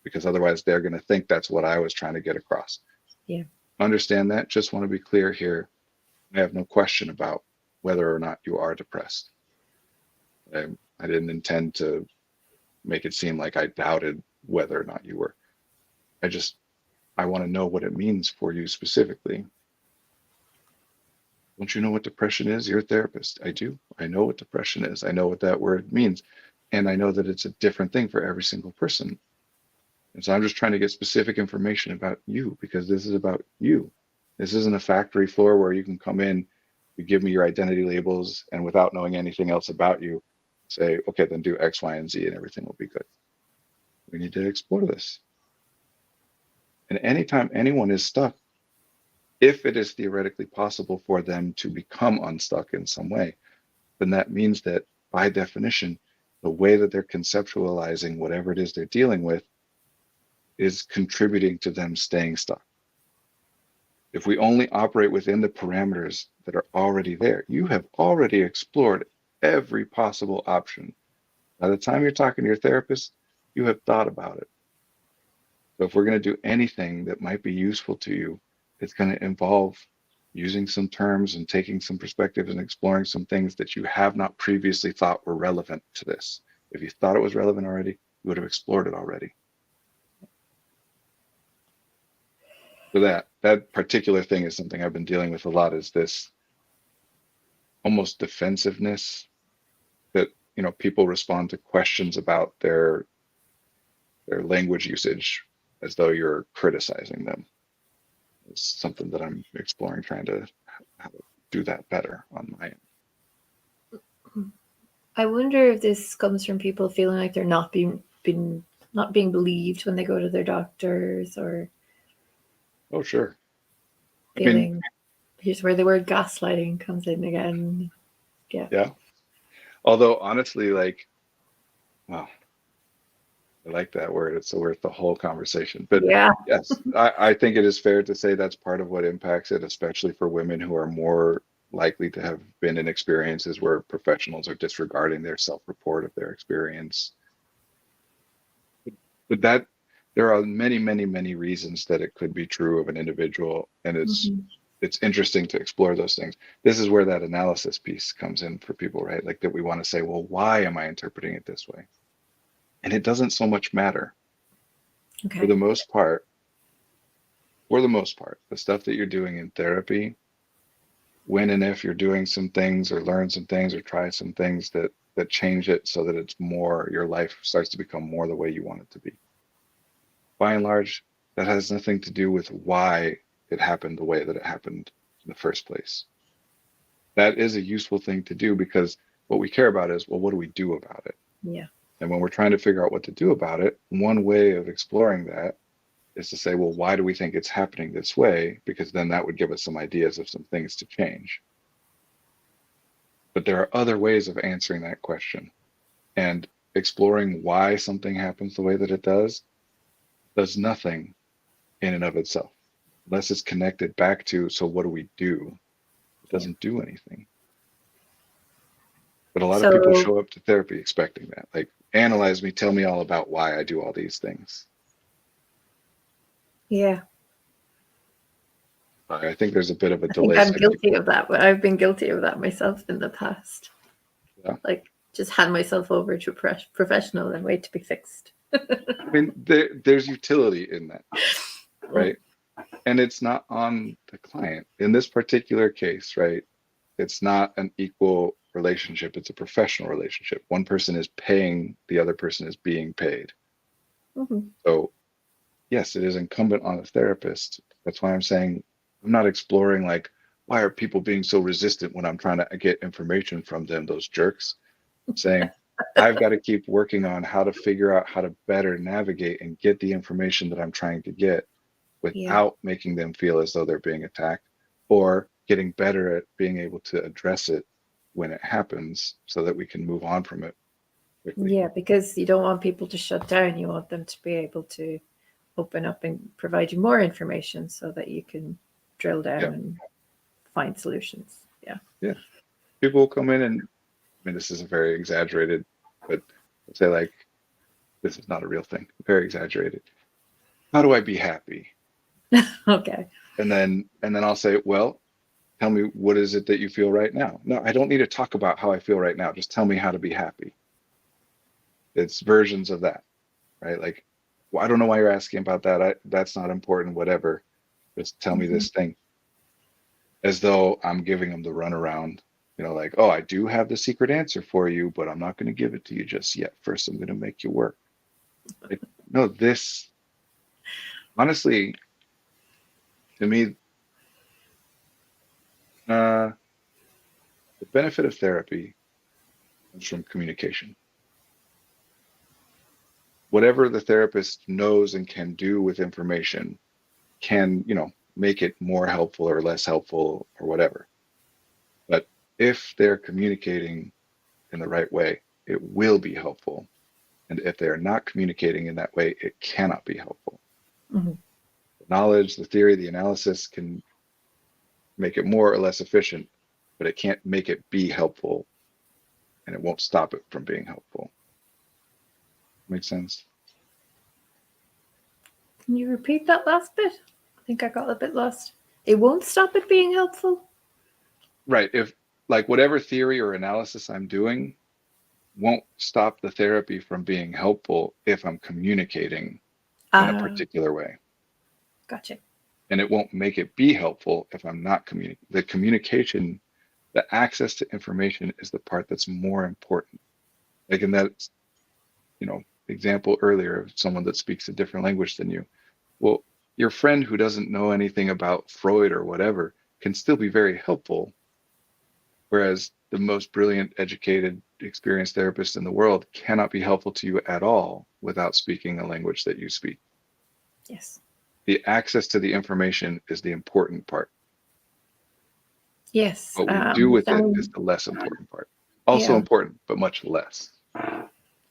because otherwise they're going to think that's what I was trying to get across. Yeah. Understand that. Just want to be clear here. I have no question about whether or not you are depressed. I didn't intend to make it seem like I doubted whether or not you were. I want to know what it means for you specifically. Don't you know what depression is? You're a therapist. I do. I know what depression is. I know what that word means. And I know that it's a different thing for every single person. And so I'm just trying to get specific information about you, because this is about you. This isn't a factory floor where you can come in, you give me your identity labels, and without knowing anything else about you, say, okay, then do X, Y, and Z, and everything will be good. We need to explore this. And anytime anyone is stuck, if it is theoretically possible for them to become unstuck in some way, then that means that by definition, the way that they're conceptualizing whatever it is they're dealing with is contributing to them staying stuck. If we only operate within the parameters that are already there, you have already explored every possible option. By the time you're talking to your therapist, you have thought about it. So if we're going to do anything that might be useful to you, it's going to involve using some terms and taking some perspectives and exploring some things that you have not previously thought were relevant to this. If you thought it was relevant already, you would have explored it already. So that particular thing is something I've been dealing with a lot, is this almost defensiveness that, people respond to questions about their language usage as though you're criticizing them. It's something that I'm exploring, trying to how to do that better on my end. I wonder if this comes from people feeling like they're not being believed when they go to their doctors, or Oh, sure. feeling, here's where the word gaslighting comes in again. Yeah. Although honestly, well, I like that word. It's worth the whole conversation. But Yeah. yes, I think it is fair to say that's part of what impacts it, especially for women who are more likely to have been in experiences where professionals are disregarding their self-report of their experience. But there are many, many, many reasons that it could be true of an individual, and it's interesting to explore those things. This is where that analysis piece comes in for people, right? Like that we want to say, well, why am I interpreting it this way? And it doesn't so much matter. Okay. For the most part, the stuff that you're doing in therapy, when and if you're doing some things or learn some things or try some things that change it so that it's more, your life starts to become more the way you want it to be. By and large, that has nothing to do with why it happened the way that it happened in the first place. That is a useful thing to do, because what we care about is, well, what do we do about it? Yeah. And when we're trying to figure out what to do about it, one way of exploring that is to say, well, why do we think it's happening this way? Because then that would give us some ideas of some things to change. But there are other ways of answering that question. And exploring why something happens the way that it does nothing in and of itself, unless it's connected back to, so what do we do? It doesn't do anything. But a lot of people show up to therapy expecting that, like, analyze me, tell me all about why I do all these things. Yeah. I think there's a bit of a delay. I think I'm guilty of that. I've been guilty of that myself in the past. Yeah. Like, just hand myself over to a professional and wait to be fixed. I mean, there's utility in that, right? And it's not on the client. In this particular case, right, it's not an equal relationship. It's a professional relationship. One person is paying, the other person is being paid. So yes, it is incumbent on the therapist. That's why I'm saying I'm not exploring, like, why are people being so resistant when I'm trying to get information from them, those jerks. I'm saying I've got to keep working on how to figure out how to better navigate and get the information that I'm trying to get without making them feel as though they're being attacked, or getting better at being able to address it when it happens so that we can move on from it quickly. Yeah, because you don't want people to shut down. You want them to be able to open up and provide you more information so that you can drill down and find solutions. Yeah. People will come in and, I mean, this is a very exaggerated, but say, like, this is not a real thing, very exaggerated. How do I be happy? Okay. And then I'll say, well, tell me, what is it that you feel right now? No, I don't need to talk about how I feel right now. Just tell me how to be happy. It's versions of that, right? Like, well, I don't know why you're asking about that. That's not important, whatever. Just tell me this thing. As though I'm giving them the runaround, like, oh, I do have the secret answer for you, but I'm not going to give it to you just yet. First, I'm going to make you work. Like, no, this, honestly, to me, the benefit of therapy comes from communication. Whatever the therapist knows and can do with information can, make it more helpful or less helpful or whatever. But if they're communicating in the right way, it will be helpful. And if they're not communicating in that way, it cannot be helpful. The knowledge, the theory, the analysis can make it more or less efficient, but it can't make it be helpful, and it won't stop it from being helpful. Make sense? Can you repeat that last bit? I think I got a bit lost. It won't stop it being helpful? Right. If like whatever theory or analysis I'm doing won't stop the therapy from being helpful if I'm communicating in a particular way. Gotcha. And it won't make it be helpful if I'm not communicating. The communication, the access to information is the part that's more important. Like in that, example earlier of someone that speaks a different language than you. Well, your friend who doesn't know anything about Freud or whatever can still be very helpful. Whereas the most brilliant, educated, experienced therapist in the world cannot be helpful to you at all without speaking the language that you speak. Yes. The access to the information is the important part. Yes. What we do with it is the less important part. Also important, but much less.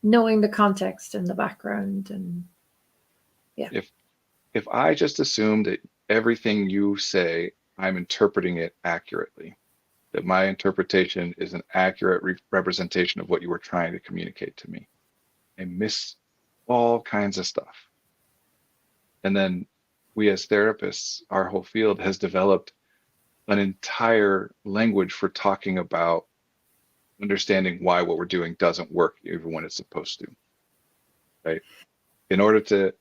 Knowing the context and the background and If I just assume that everything you say, I'm interpreting it accurately, that my interpretation is an accurate representation of what you were trying to communicate to me, I miss all kinds of stuff. And then we as therapists, our whole field has developed an entire language for talking about understanding why what we're doing doesn't work even when it's supposed to, right? In order to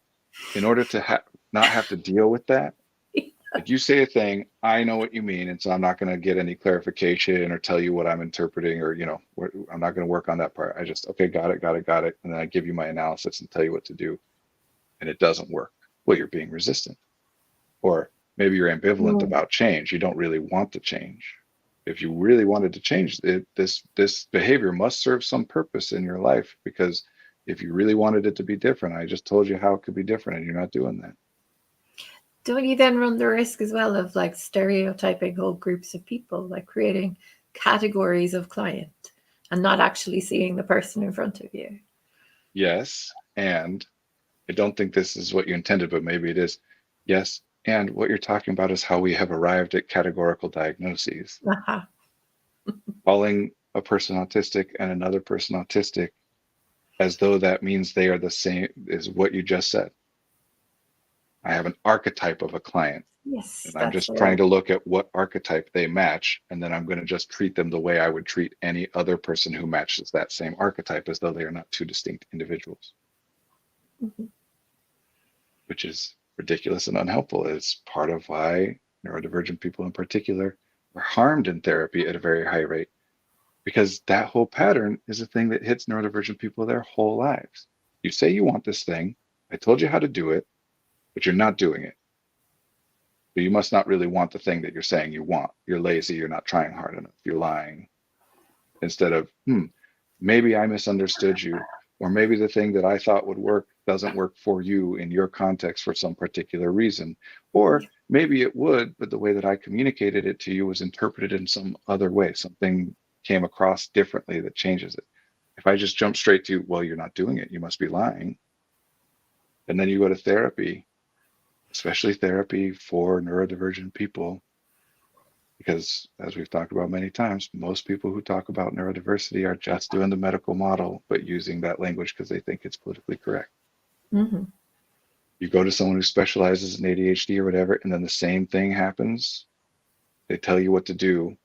not have to deal with that, if you say a thing, I know what you mean, and so I'm not going to get any clarification or tell you what I'm interpreting, or I'm not going to work on that part. I just, okay, got it, and then I give you my analysis and tell you what to do, and it doesn't work. Well, you're being resistant, or maybe you're ambivalent about change. You don't really want to change. If you really wanted to change it, this behavior must serve some purpose in your life, because if you really wanted it to be different, I just told you how it could be different, and you're not doing that. Don't you then run the risk as well of like stereotyping whole groups of people, like creating categories of client and not actually seeing the person in front of you? Yes, and I don't think this is what you intended, but maybe it is. Yes, and what you're talking about is how we have arrived at categorical diagnoses. Calling a person autistic and another person autistic as though that means they are the same is what you just said. I have an archetype of a client. Yes. And I'm just trying to look at what archetype they match, and then I'm going to just treat them the way I would treat any other person who matches that same archetype, as though they are not two distinct individuals. Which is ridiculous and unhelpful. It's part of why neurodivergent people in particular are harmed in therapy at a very high rate, because that whole pattern is a thing that hits neurodivergent people their whole lives. You say you want this thing, I told you how to do it, but you're not doing it. So you must not really want the thing that you're saying you want. You're lazy, you're not trying hard enough, you're lying. Instead of, maybe I misunderstood you, or maybe the thing that I thought would work doesn't work for you in your context for some particular reason. Or maybe it would, but the way that I communicated it to you was interpreted in some other way. Something came across differently that changes it. If I just jump straight to, well, you're not doing it, you must be lying. And then you go to therapy, especially therapy for neurodivergent people, because as we've talked about many times, most people who talk about neurodiversity are just doing the medical model, but using that language because they think it's politically correct. You go to someone who specializes in ADHD or whatever, and then the same thing happens. They tell you what to do.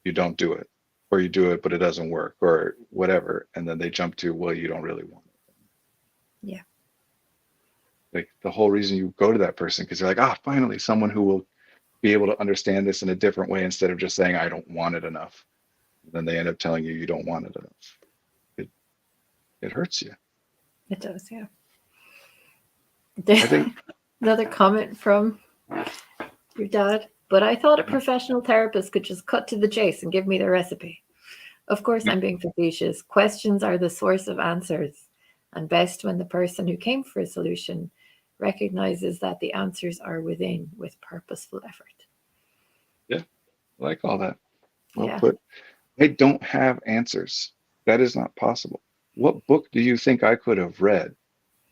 You don't do it, or you do it, but it doesn't work, or whatever. And then they jump to, well, you don't really want it. Yeah. Like the whole reason you go to that person, because you're like, finally, someone who will be able to understand this in a different way, instead of just saying, I don't want it enough. And then they end up telling you don't want it enough. It hurts you. It does, yeah. I think another comment from your dad, but I thought a professional therapist could just cut to the chase and give me the recipe. Of course, I'm being facetious. Questions are the source of answers, and best when the person who came for a solution recognizes that the answers are within with purposeful effort. Yeah, I like all that. Well put. I don't have answers. That is not possible. What book do you think I could have read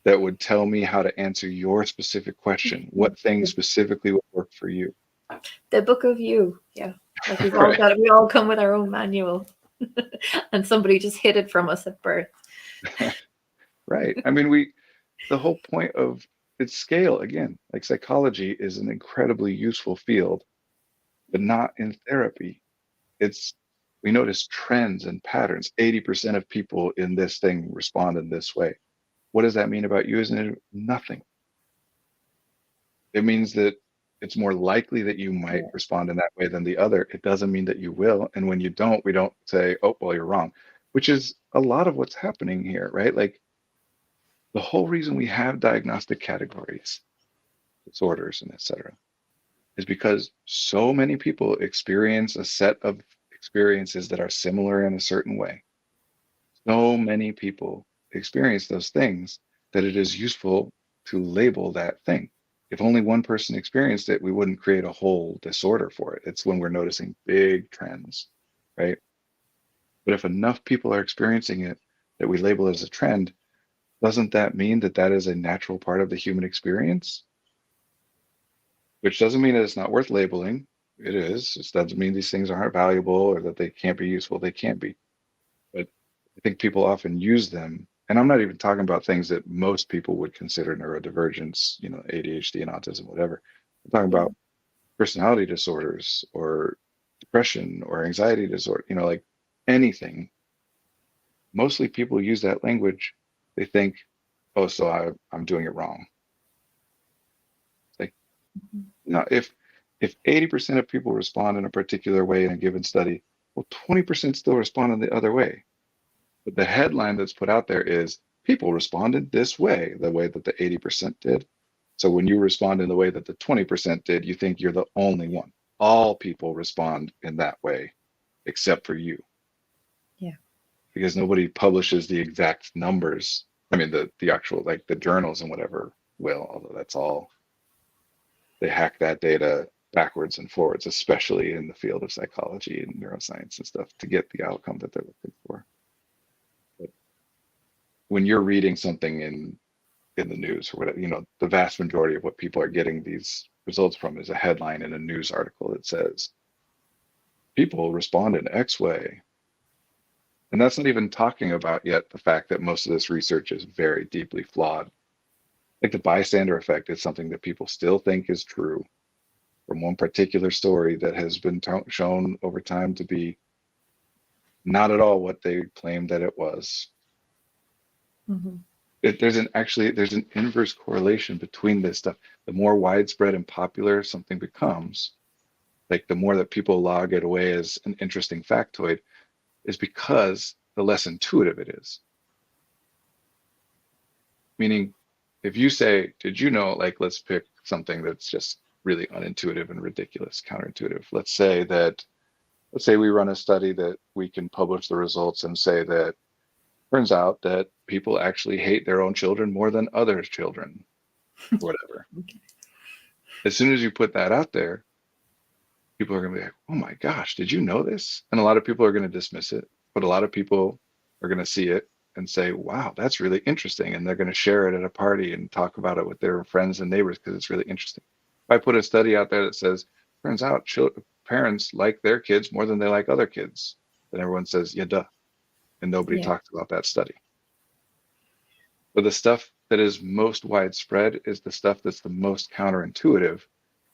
that would tell me how to answer your specific question? What thing specifically would work for you? The book of you. Yeah. Like we all come with our own manual. And somebody just hid it from us at birth. Right. I mean, the whole point of it's scale again. Like psychology is an incredibly useful field, but not in therapy. It's we notice trends and patterns. 80% of people in this thing respond in this way. What does that mean about you as an individual? Nothing. It means that it's more likely that you might Yeah. respond in that way than the other. It doesn't mean that you will. And when you don't, we don't say, oh, well, you're wrong, which is a lot of what's happening here, right? Like the whole reason we have diagnostic categories, disorders, and et cetera, is because so many people experience a set of experiences that are similar in a certain way. So many people experience those things that it is useful to label that thing. If only one person experienced it, we wouldn't create a whole disorder for it. It's when we're noticing big trends, right? But if enough people are experiencing it that we label as a trend, doesn't that mean that that is a natural part of the human experience? Which doesn't mean that it's not worth labeling. It is. It doesn't mean these things aren't valuable or that they can't be useful. They can't be. But I think people often use them. And I'm not even talking about things that most people would consider neurodivergence, ADHD and autism, whatever. I'm talking Yeah. about personality disorders or depression or anxiety disorder, like anything. Mostly people use that language. They think, oh, so I'm doing it wrong. It's like, Mhm. no, if 80% of people respond in a particular way in a given study, well, 20% still respond in the other way. But the headline that's put out there is people responded this way, the way that the 80% did. So when you respond in the way that the 20% did, you think you're the only one. All people respond in that way except for you, Yeah. because nobody publishes the exact numbers. I mean, the actual, like the journals and whatever will, although that's all, they hack that data backwards and forwards, especially in the field of psychology and neuroscience and stuff, to get the outcome that they're looking for. But when you're reading something in the news or whatever, the vast majority of what people are getting these results from is a headline in a news article that says people respond in X way. And that's not even talking about yet the fact that most of this research is very deeply flawed. Like the bystander effect is something that people still think is true from one particular story that has been shown over time to be not at all what they claimed that it was. Mhm. There's an inverse correlation between this stuff. The more widespread and popular something becomes, like the more that people log it away as an interesting factoid, is because the less intuitive it is. Meaning, if you say, did you know, like, let's pick something that's just really unintuitive and ridiculous, counterintuitive. Let's say we run a study that we can publish the results and say that turns out that people actually hate their own children more than other children, or whatever. Okay. As soon as you put that out there, people are going to be like, oh my gosh, did you know this? And a lot of people are going to dismiss it, but a lot of people are going to see it and say, wow, that's really interesting. And they're going to share it at a party and talk about it with their friends and neighbors because it's really interesting. If I put a study out there that says, turns out parents like their kids more than they like other kids, then everyone says, yeah, duh. And nobody Yeah. talks about that study. But the stuff that is most widespread is the stuff that's the most counterintuitive.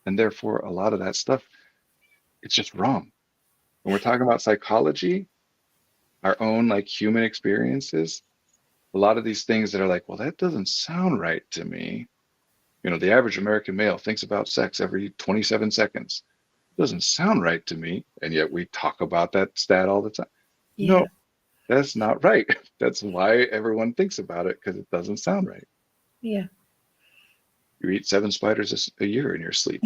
And therefore, a lot of that stuff, it's just wrong. When we're talking about psychology, our own like human experiences, a lot of these things that are like, well, that doesn't sound right to me. The average American male thinks about sex every 27 seconds. It doesn't sound right to me. And yet we talk about that stat all the time. Yeah. No, that's not right. That's why everyone thinks about it, because it doesn't sound right. Yeah. You eat 7 spiders a year in your sleep.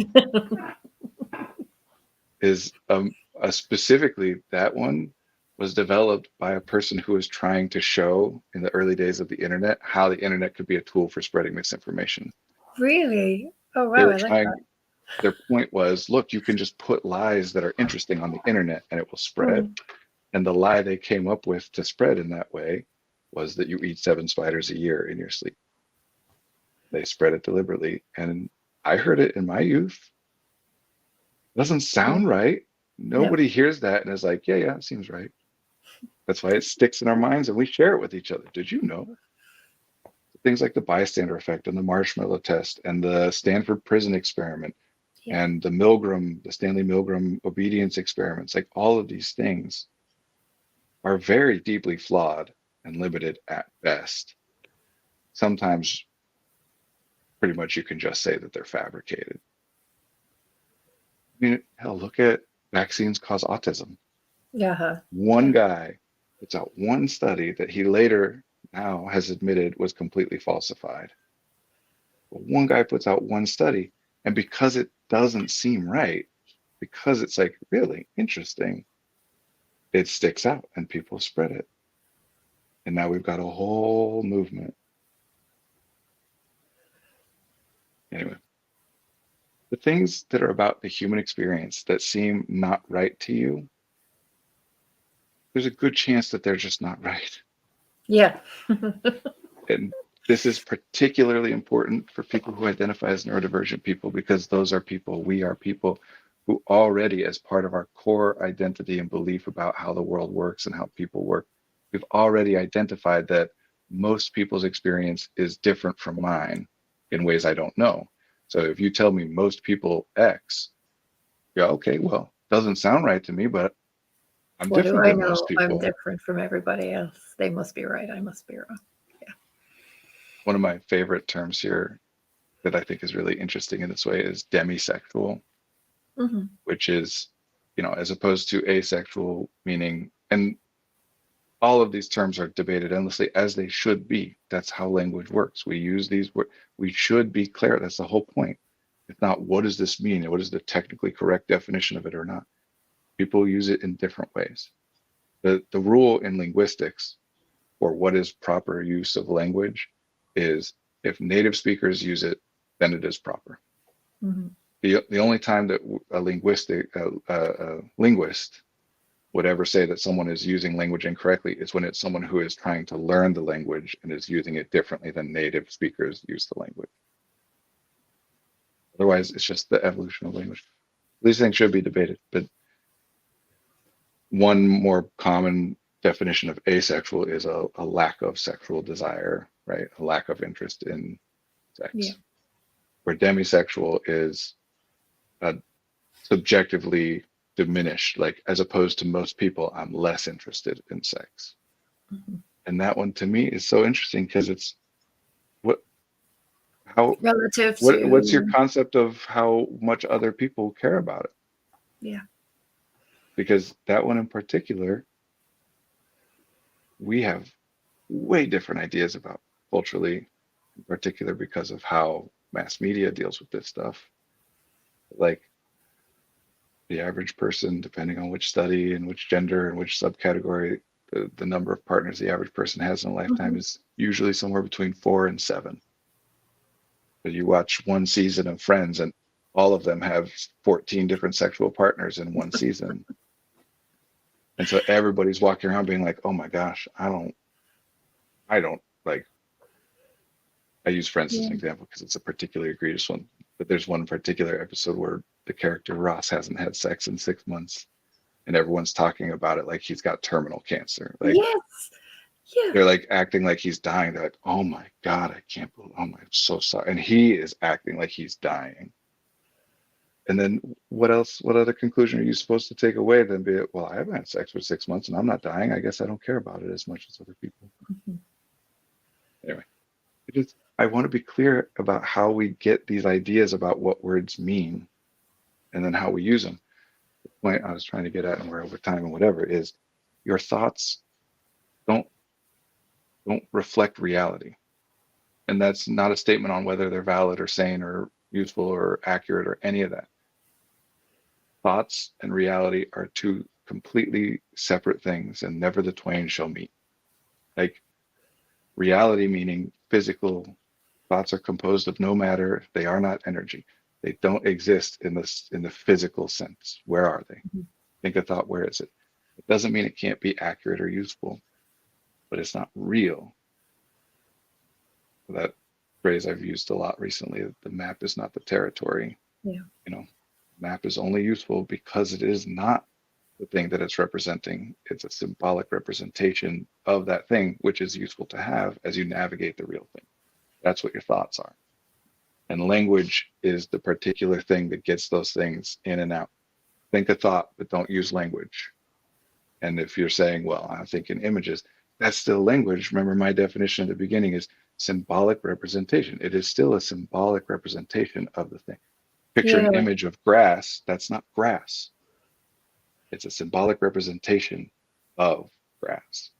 Is specifically that one was developed by a person who was trying to show in the early days of the internet how the internet could be a tool for spreading misinformation. Really? Oh They wow, were I like that. trying, their point was, look, you can just put lies that are interesting on the internet and it will spread. Mm. And the lie they came up with to spread in that way was that you eat 7 spiders a year in your sleep. They spread it deliberately. And I heard it in my youth. Doesn't Yeah. sound right. No. Nobody hears that and is like, yeah, yeah, it seems right. That's why it sticks in our minds and we share it with each other. Did you know? Things like the bystander effect and the marshmallow test and the Stanford prison experiment Yeah. and the Stanley Milgram obedience experiments, like all of these things are very deeply flawed and limited at best. Sometimes pretty much you can just say that they're fabricated. I mean, hell, look at vaccines cause autism. Yeah. One guy puts out one study that he later now has admitted was completely falsified. But one guy puts out one study, and because it doesn't seem right, because it's like really interesting, it sticks out and people spread it. And now we've got a whole movement. Anyway, the things that are about the human experience that seem not right to you, there's a good chance that they're just not right. Yeah. And this is particularly important for people who identify as neurodivergent people because those are people, we are people who already, as part of our core identity and belief about how the world works and how people work, we've already identified that most people's experience is different from mine in ways I don't know. So if you tell me most people X, yeah, okay, well, doesn't sound right to me, but I'm What do different I than most know? I'm people. different from everybody else. They must be right. I must be wrong. Yeah. One of my favorite terms here that I think is really interesting in this way is demisexual, Hmm. which is, as opposed to asexual, meaning, and all of these terms are debated endlessly as they should be. That's how language works. We use these words. We should be clear. That's the whole point. It's not what does this mean? What is the technically correct definition of it or not? People use it in different ways. The rule in linguistics for what is proper use of language is if native speakers use it, then it is proper. Hmm. The only time that a linguist would ever say that someone is using language incorrectly is when it's someone who is trying to learn the language and is using it differently than native speakers use the language. Otherwise, it's just the evolution of language. These things should be debated, but one more common definition of asexual is a lack of sexual desire, right? A lack of interest in Yeah. sex. Where demisexual is subjectively diminished, like as opposed to most people, I'm less interested in sex. Hmm. And that one to me is so interesting because it's what how Relative what's your to, concept of how much other people care about it? yeah. Because that one in particular, we have way different ideas about culturally, in particular because of how mass media deals with this stuff. Like the average person, depending on which study and which gender and which subcategory, the number of partners the average person has in a lifetime Hmm. is usually somewhere between 4 and 7. But you watch one season of Friends and all of them have 14 different sexual partners in one season. And so everybody's walking around being like, oh my gosh, I don't like, I use Friends as Yeah. an example because it's a particularly egregious one. But there's one particular episode where the character Ross hasn't had sex in 6 months and everyone's talking about it like he's got terminal cancer. Like Yes. Yeah. they're like acting like he's dying. They're like, oh my God, I can't believe, oh my, I'm so sorry. And he is acting like he's dying. And then what else? What other conclusion are you supposed to take away than be, well, I haven't had sex for 6 months and I'm not dying. I guess I don't care about it as much as other people. Hmm. Anyway, I want to be clear about how we get these ideas about what words mean and then how we use them. The point I was trying to get at, and we're over time and whatever, is your thoughts don't don't reflect reality. And that's not a statement on whether they're valid or sane or useful or accurate or any of that. Thoughts and reality are two completely separate things, and never the twain shall meet. Like reality meaning physical, thoughts are composed of no matter, they are not energy. They don't exist in the physical sense. Where are they? Think a thought, where is it? It doesn't mean it can't be accurate or useful, but it's not real. That phrase I've used a lot recently, the map is not the territory. Yeah. You know, map is only useful because it is not the thing that it's representing. It's a symbolic representation of that thing, which is useful to have as you navigate the real thing. That's what your thoughts are. And language is the particular thing that gets those things in and out. Think a thought, but don't use language. And if you're saying, well, I'm thinking images, that's still language. Remember, my definition at the beginning is symbolic representation. It is still a symbolic representation of the thing. Picture Yeah. an image of grass. That's not grass. It's a symbolic representation of grass.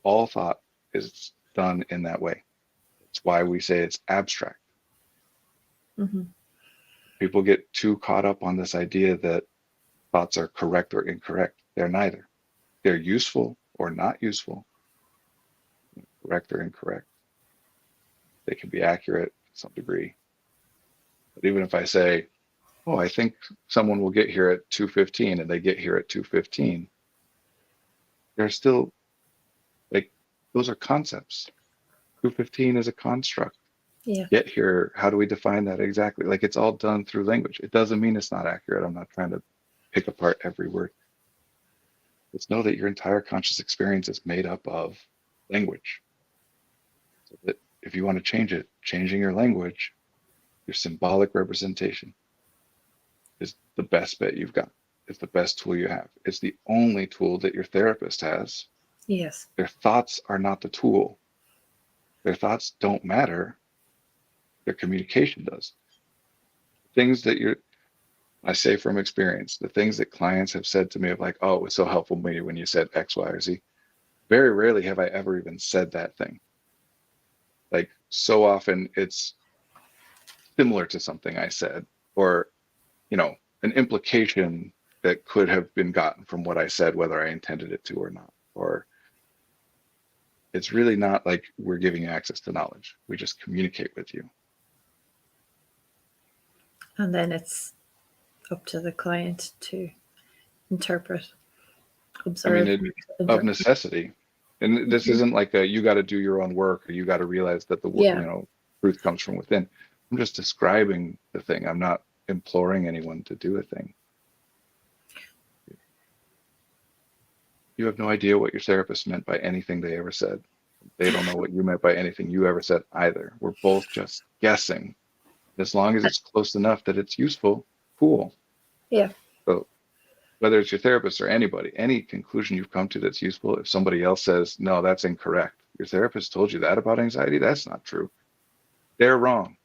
All thought is done in that way. It's why we say it's abstract. Mm-hmm. People get too caught up on this idea that thoughts are correct or incorrect. They're neither. They're useful or not useful, correct or incorrect. They can be accurate to some degree. But even if I say, oh, I think someone will get here at 2:15 and they get here at 2:15, they're still like, those are concepts. 2:15 is a construct. Yeah. Get here, how do we define that exactly? Like, it's all done through language. It doesn't mean it's not accurate. I'm not trying to pick apart every word. Just know that your entire conscious experience is made up of language. So that if you want to change it, changing your language, your symbolic representation is the best bet you've got. It's the best tool you have. It's the only tool that your therapist has. Yes. Their thoughts are not the tool. Their thoughts don't matter. Their communication does. Things that I say from experience, the things that clients have said to me of like, oh, it was so helpful to me when you said X, Y, or Z. Very rarely have I ever even said that thing. Like, so often it's similar to something I said, or, an implication that could have been gotten from what I said, whether I intended it to or not. Or it's really not like we're giving you access to knowledge. We just communicate with you. And then it's up to the client to interpret, observe. Of necessity. And this isn't like you got to do your own work, or you got to realize that the truth comes from within. I'm just describing the thing. I'm not imploring anyone to do a thing. You have no idea what your therapist meant by anything they ever said. They don't know what you meant by anything you ever said either. We're both just guessing. As long as it's close enough that it's useful, cool. Yeah. So whether it's your therapist or anybody, any conclusion you've come to that's useful, if somebody else says, no, that's incorrect, your therapist told you that about anxiety, that's not true. They're wrong.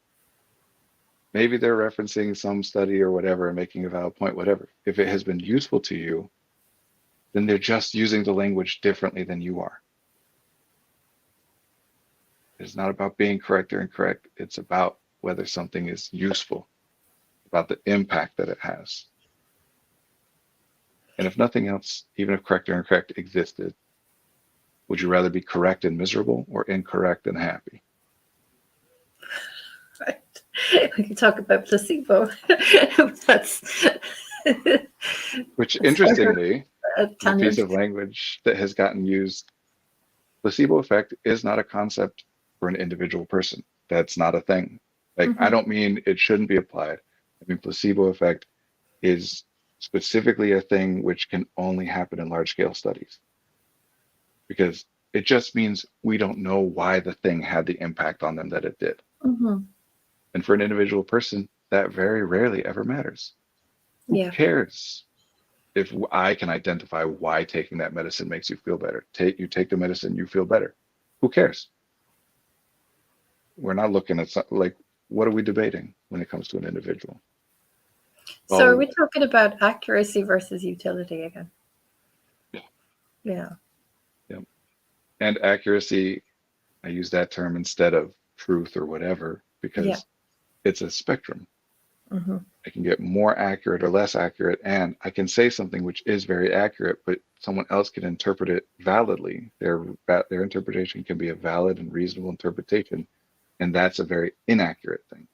Maybe they're referencing some study or whatever and making a valid point, whatever. If it has been useful to you, then they're just using the language differently than you are. It's not about being correct or incorrect. It's about whether something is useful, about the impact that it has. And if nothing else, even if correct or incorrect existed, would you rather be correct and miserable or incorrect and happy? Right. We can talk about placebo. That's Which, interestingly, a piece of language that has gotten used, placebo effect is not a concept for an individual person. That's not a thing. Like, I don't mean it shouldn't be applied. I mean, placebo effect is specifically a thing which can only happen in large scale studies, because it just means we don't know why the thing had the impact on them that it did. And for an individual person, that very rarely ever matters. Who cares if I can identify why taking that medicine makes you feel better? You take the medicine, you feel better. Who cares? We're not looking at like, what are we debating when it comes to an individual? So are we talking about accuracy versus utility again? Yeah. And accuracy, I use that term instead of truth or whatever, because it's a spectrum. I can get more accurate or less accurate, and I can say something which is very accurate, but someone else can interpret it validly. Their interpretation can be a valid and reasonable interpretation, and that's a very inaccurate thing.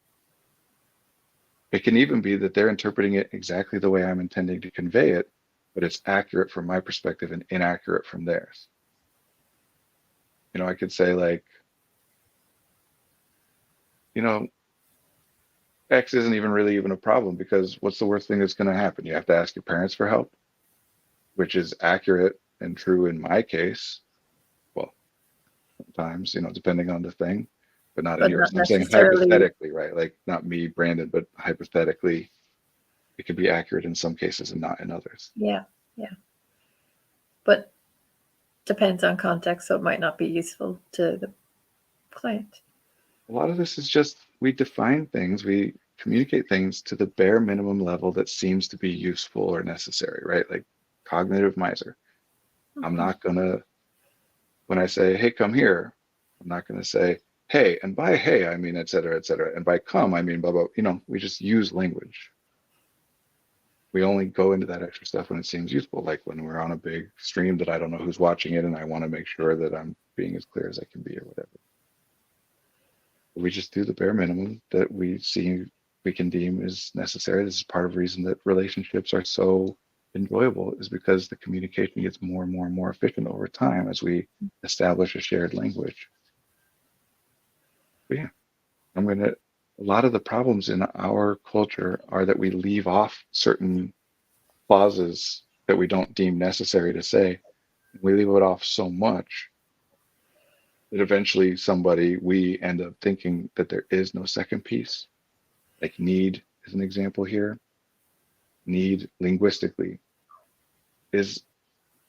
It can even be that they're interpreting it exactly the way I'm intending to convey it, but it's accurate from my perspective and inaccurate from theirs. I could say like, X isn't really a problem, because what's the worst thing that's going to happen? You have to ask your parents for help, which is accurate and true in my case. Well, sometimes, depending on the thing, but not in but yours. not I'm saying necessarily. hypothetically, right? Like not me, Brandon, but hypothetically, it can be accurate in some cases and not in others. Yeah, yeah. But depends on context, so it might not be useful to the client. A lot of this is just we define things, we communicate things to the bare minimum level that seems to be useful or necessary, right? Like cognitive miser. I'm Mhm. not gonna, when I say, hey, come here, I'm not gonna say, hey, and by hey, I mean, et cetera, et cetera. And by come, I mean, blah, blah. We just use language. We only go into that extra stuff when it seems useful, like when we're on a big stream that I don't know who's watching it and I want to make sure that I'm being as clear as I can be or whatever. We just do the bare minimum that we see we can deem is necessary. This is part of the reason that relationships are so enjoyable is because the communication gets more and more and more efficient over time as we establish a shared language. But yeah, a lot of the problems in our culture are that we leave off certain clauses that we don't deem necessary to say. We leave it off so much that eventually we end up thinking that there is no second piece. Like need is an example here. Need linguistically is,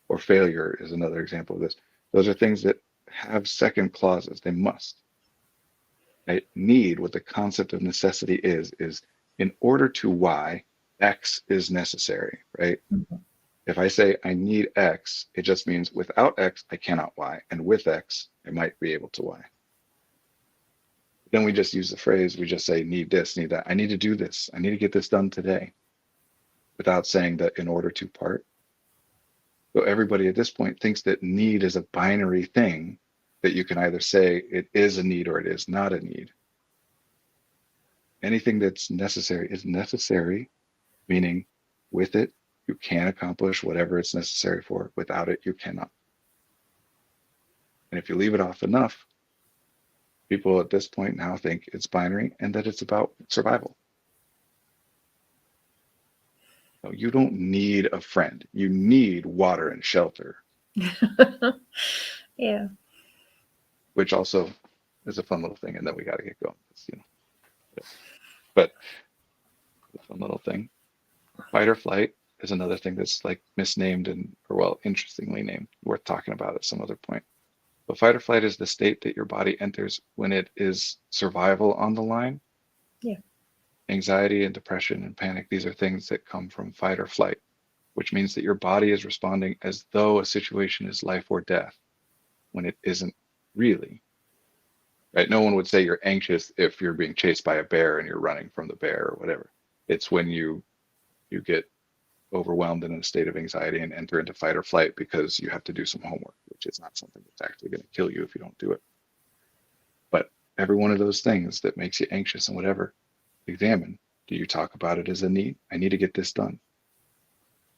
or failure is another example of this. Those are things that have second clauses. They must. Right? Need, what the concept of necessity is in order to Y, X is necessary, right? Mhm. If I say I need X, it just means without X, I cannot Y. And with X, I might be able to Y. Then we just use the phrase, we just say, need this, need that. I need to do this. I need to get this done today without saying that in order to part. So everybody at this point thinks that need is a binary thing that you can either say it is a need or it is not a need. Anything that's necessary is necessary, meaning with it, you can accomplish whatever it's necessary for. Without it, you cannot. And if you leave it off enough, people at this point now think it's binary and that it's about survival. No, you don't need a friend. You need water and shelter, Yeah. which also is a fun little thing. And then we got to get going. But a fun little thing. Fight or flight is another thing that's like misnamed or well, interestingly named, worth talking about at some other point. But fight or flight is the state that your body enters when it is survival on the line. Yeah. Anxiety and depression and panic, these are things that come from fight or flight, which means that your body is responding as though a situation is life or death when it isn't really. Right? No one would say you're anxious if you're being chased by a bear and you're running from the bear or whatever. It's when you get overwhelmed and in a state of anxiety and enter into fight or flight because you have to do some homework, which is not something that's actually going to kill you if you don't do it. But every one of those things that makes you anxious and whatever, examine. Do you talk about it as a need? I need to get this done.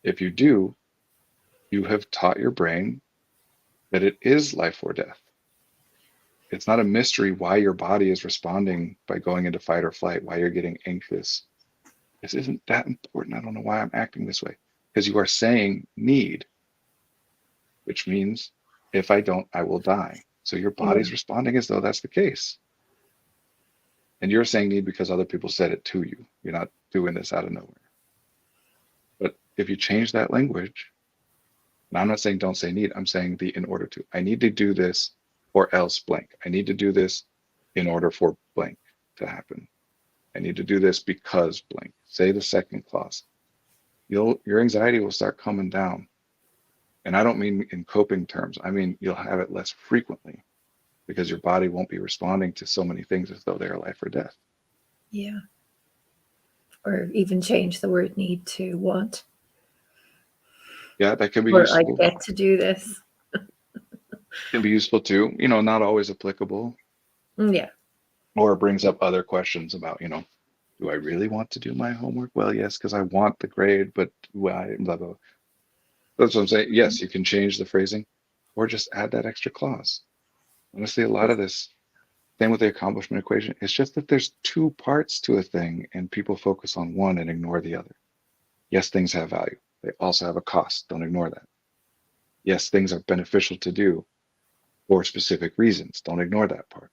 If you do, you have taught your brain that it is life or death. It's not a mystery why your body is responding by going into fight or flight, why you're getting anxious. This isn't that important. I don't know why I'm acting this way. Because you are saying need, which means if I don't, I will die. So your Yeah. body's responding as though that's the case. And you're saying need because other people said it to you. You're not doing this out of nowhere. But if you change that language, and I'm not saying don't say need, I'm saying the in order to. I need to do this or else blank. I need to do this in order for blank to happen. I need to do this because blank. Say the second clause. Your anxiety will start coming down. And I don't mean in coping terms. I mean you'll have it less frequently because your body won't be responding to so many things as though they are life or death. Yeah. Or even change the word need to want. Yeah, that can be Or I useful. get to do this. Can be useful too. Not always applicable. Yeah. Or it brings up other questions about, do I really want to do my homework? Well, yes, because I want the grade, but do I blah blah. That's what I'm saying. Yes, you can change the phrasing or just add that extra clause. Honestly, a lot of this, same with the accomplishment equation, it's just that there's two parts to a thing and people focus on one and ignore the other. Yes, things have value. They also have a cost. Don't ignore that. Yes, things are beneficial to do. for specific reasons. Don't ignore that part.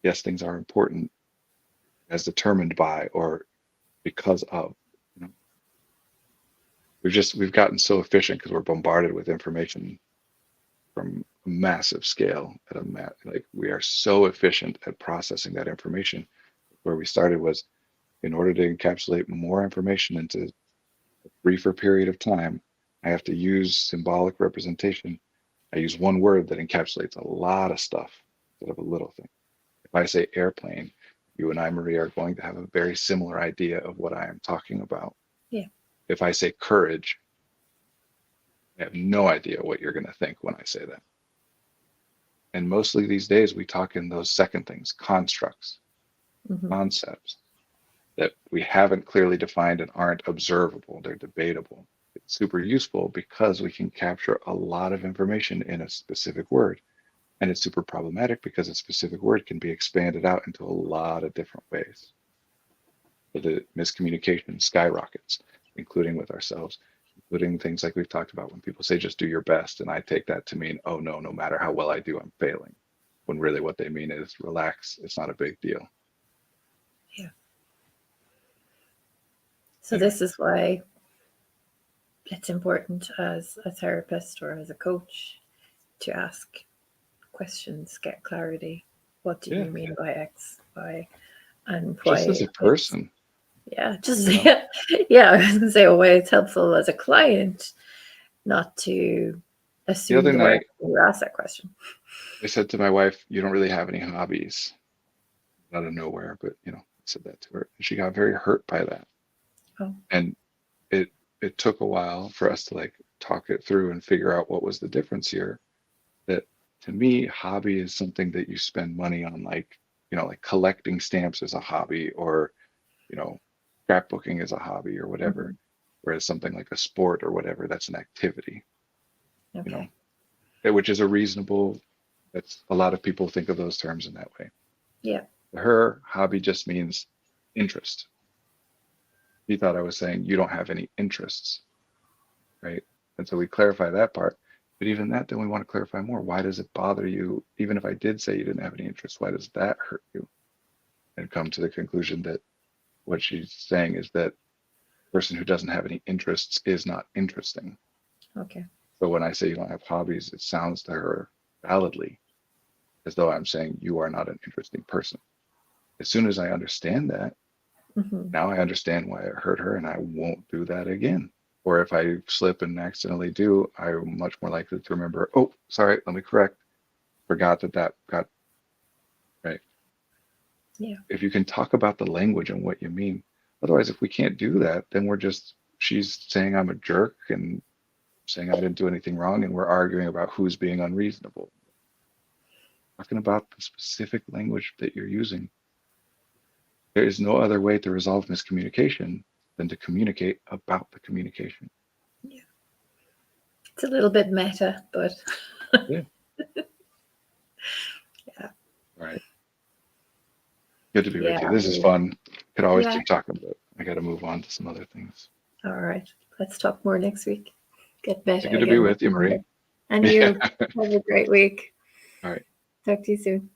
Yes, things are important as determined by or because of. You know, we've gotten so efficient because we're bombarded with information from a massive scale at like we are so efficient at processing that information. Where we started was in order to encapsulate more information into a briefer period of time, I have to use symbolic representation. I use one word that encapsulates a lot of stuff instead of a little thing. If I say airplane, you and I, Marie, are going to have a very similar idea of what I am talking about. Yeah. If I say courage, I have no idea what you're going to think when I say that. And mostly these days, we talk in those second things, constructs, concepts that we haven't clearly defined and aren't observable. They're debatable. It's super useful because we can capture a lot of information in a specific word. And it's super problematic because a specific word can be expanded out into a lot of different ways. So the miscommunication skyrockets, including with ourselves, including things like we've talked about when people say just do your best. And I take that to mean, oh no, no matter how well I do, I'm failing. When really what they mean is relax, it's not a big deal. Yeah. So this is why it's important as a therapist or as a coach to ask questions, get clarity. What do you mean by X, Y, and why? Just as a person. Yeah, just yeah. I was gonna say, why it's helpful as a client not to assume the other night you ask that question. I said to my wife, "You don't really have any hobbies." Out of nowhere, but I said that to her, and she got very hurt by that. Oh. And it took a while for us to like talk it through and figure out what was the difference here. That to me, hobby is something that you spend money on, like like collecting stamps is a hobby, or scrapbooking is a hobby, or whatever. Whereas something like a sport or whatever, that's an activity. Okay. Which is a reasonable. That's a lot of people think of those terms in that way. Yeah. For her, hobby just means interest. He thought I was saying you don't have any interests, right? And so we clarify that part. But even that, then we want to clarify more. Why does it bother you? Even if I did say you didn't have any interests, why does that hurt you? And come to the conclusion that what she's saying is that the person who doesn't have any interests is not interesting. Okay. So when I say you don't have hobbies, it sounds to her validly as though I'm saying you are not an interesting person. As soon as I understand that, now I understand why it hurt her, and I won't do that again. Or if I slip and accidentally do, I'm much more likely to remember, oh, sorry, let me correct. Forgot that got right. Yeah. If you can talk about the language and what you mean. Otherwise, if we can't do that, then she's saying I'm a jerk and saying I didn't do anything wrong, and we're arguing about who's being unreasonable. Talking about the specific language that you're using. There is no other way to resolve miscommunication than to communicate about the communication. Yeah. It's a little bit meta, but yeah. Yeah. All right. Good to be with you. This is fun. Could always keep talking, but I got to move on to some other things. All right. Let's talk more next week. Get better. It's good to be with you, Marie. And you have a great week. All right. Talk to you soon.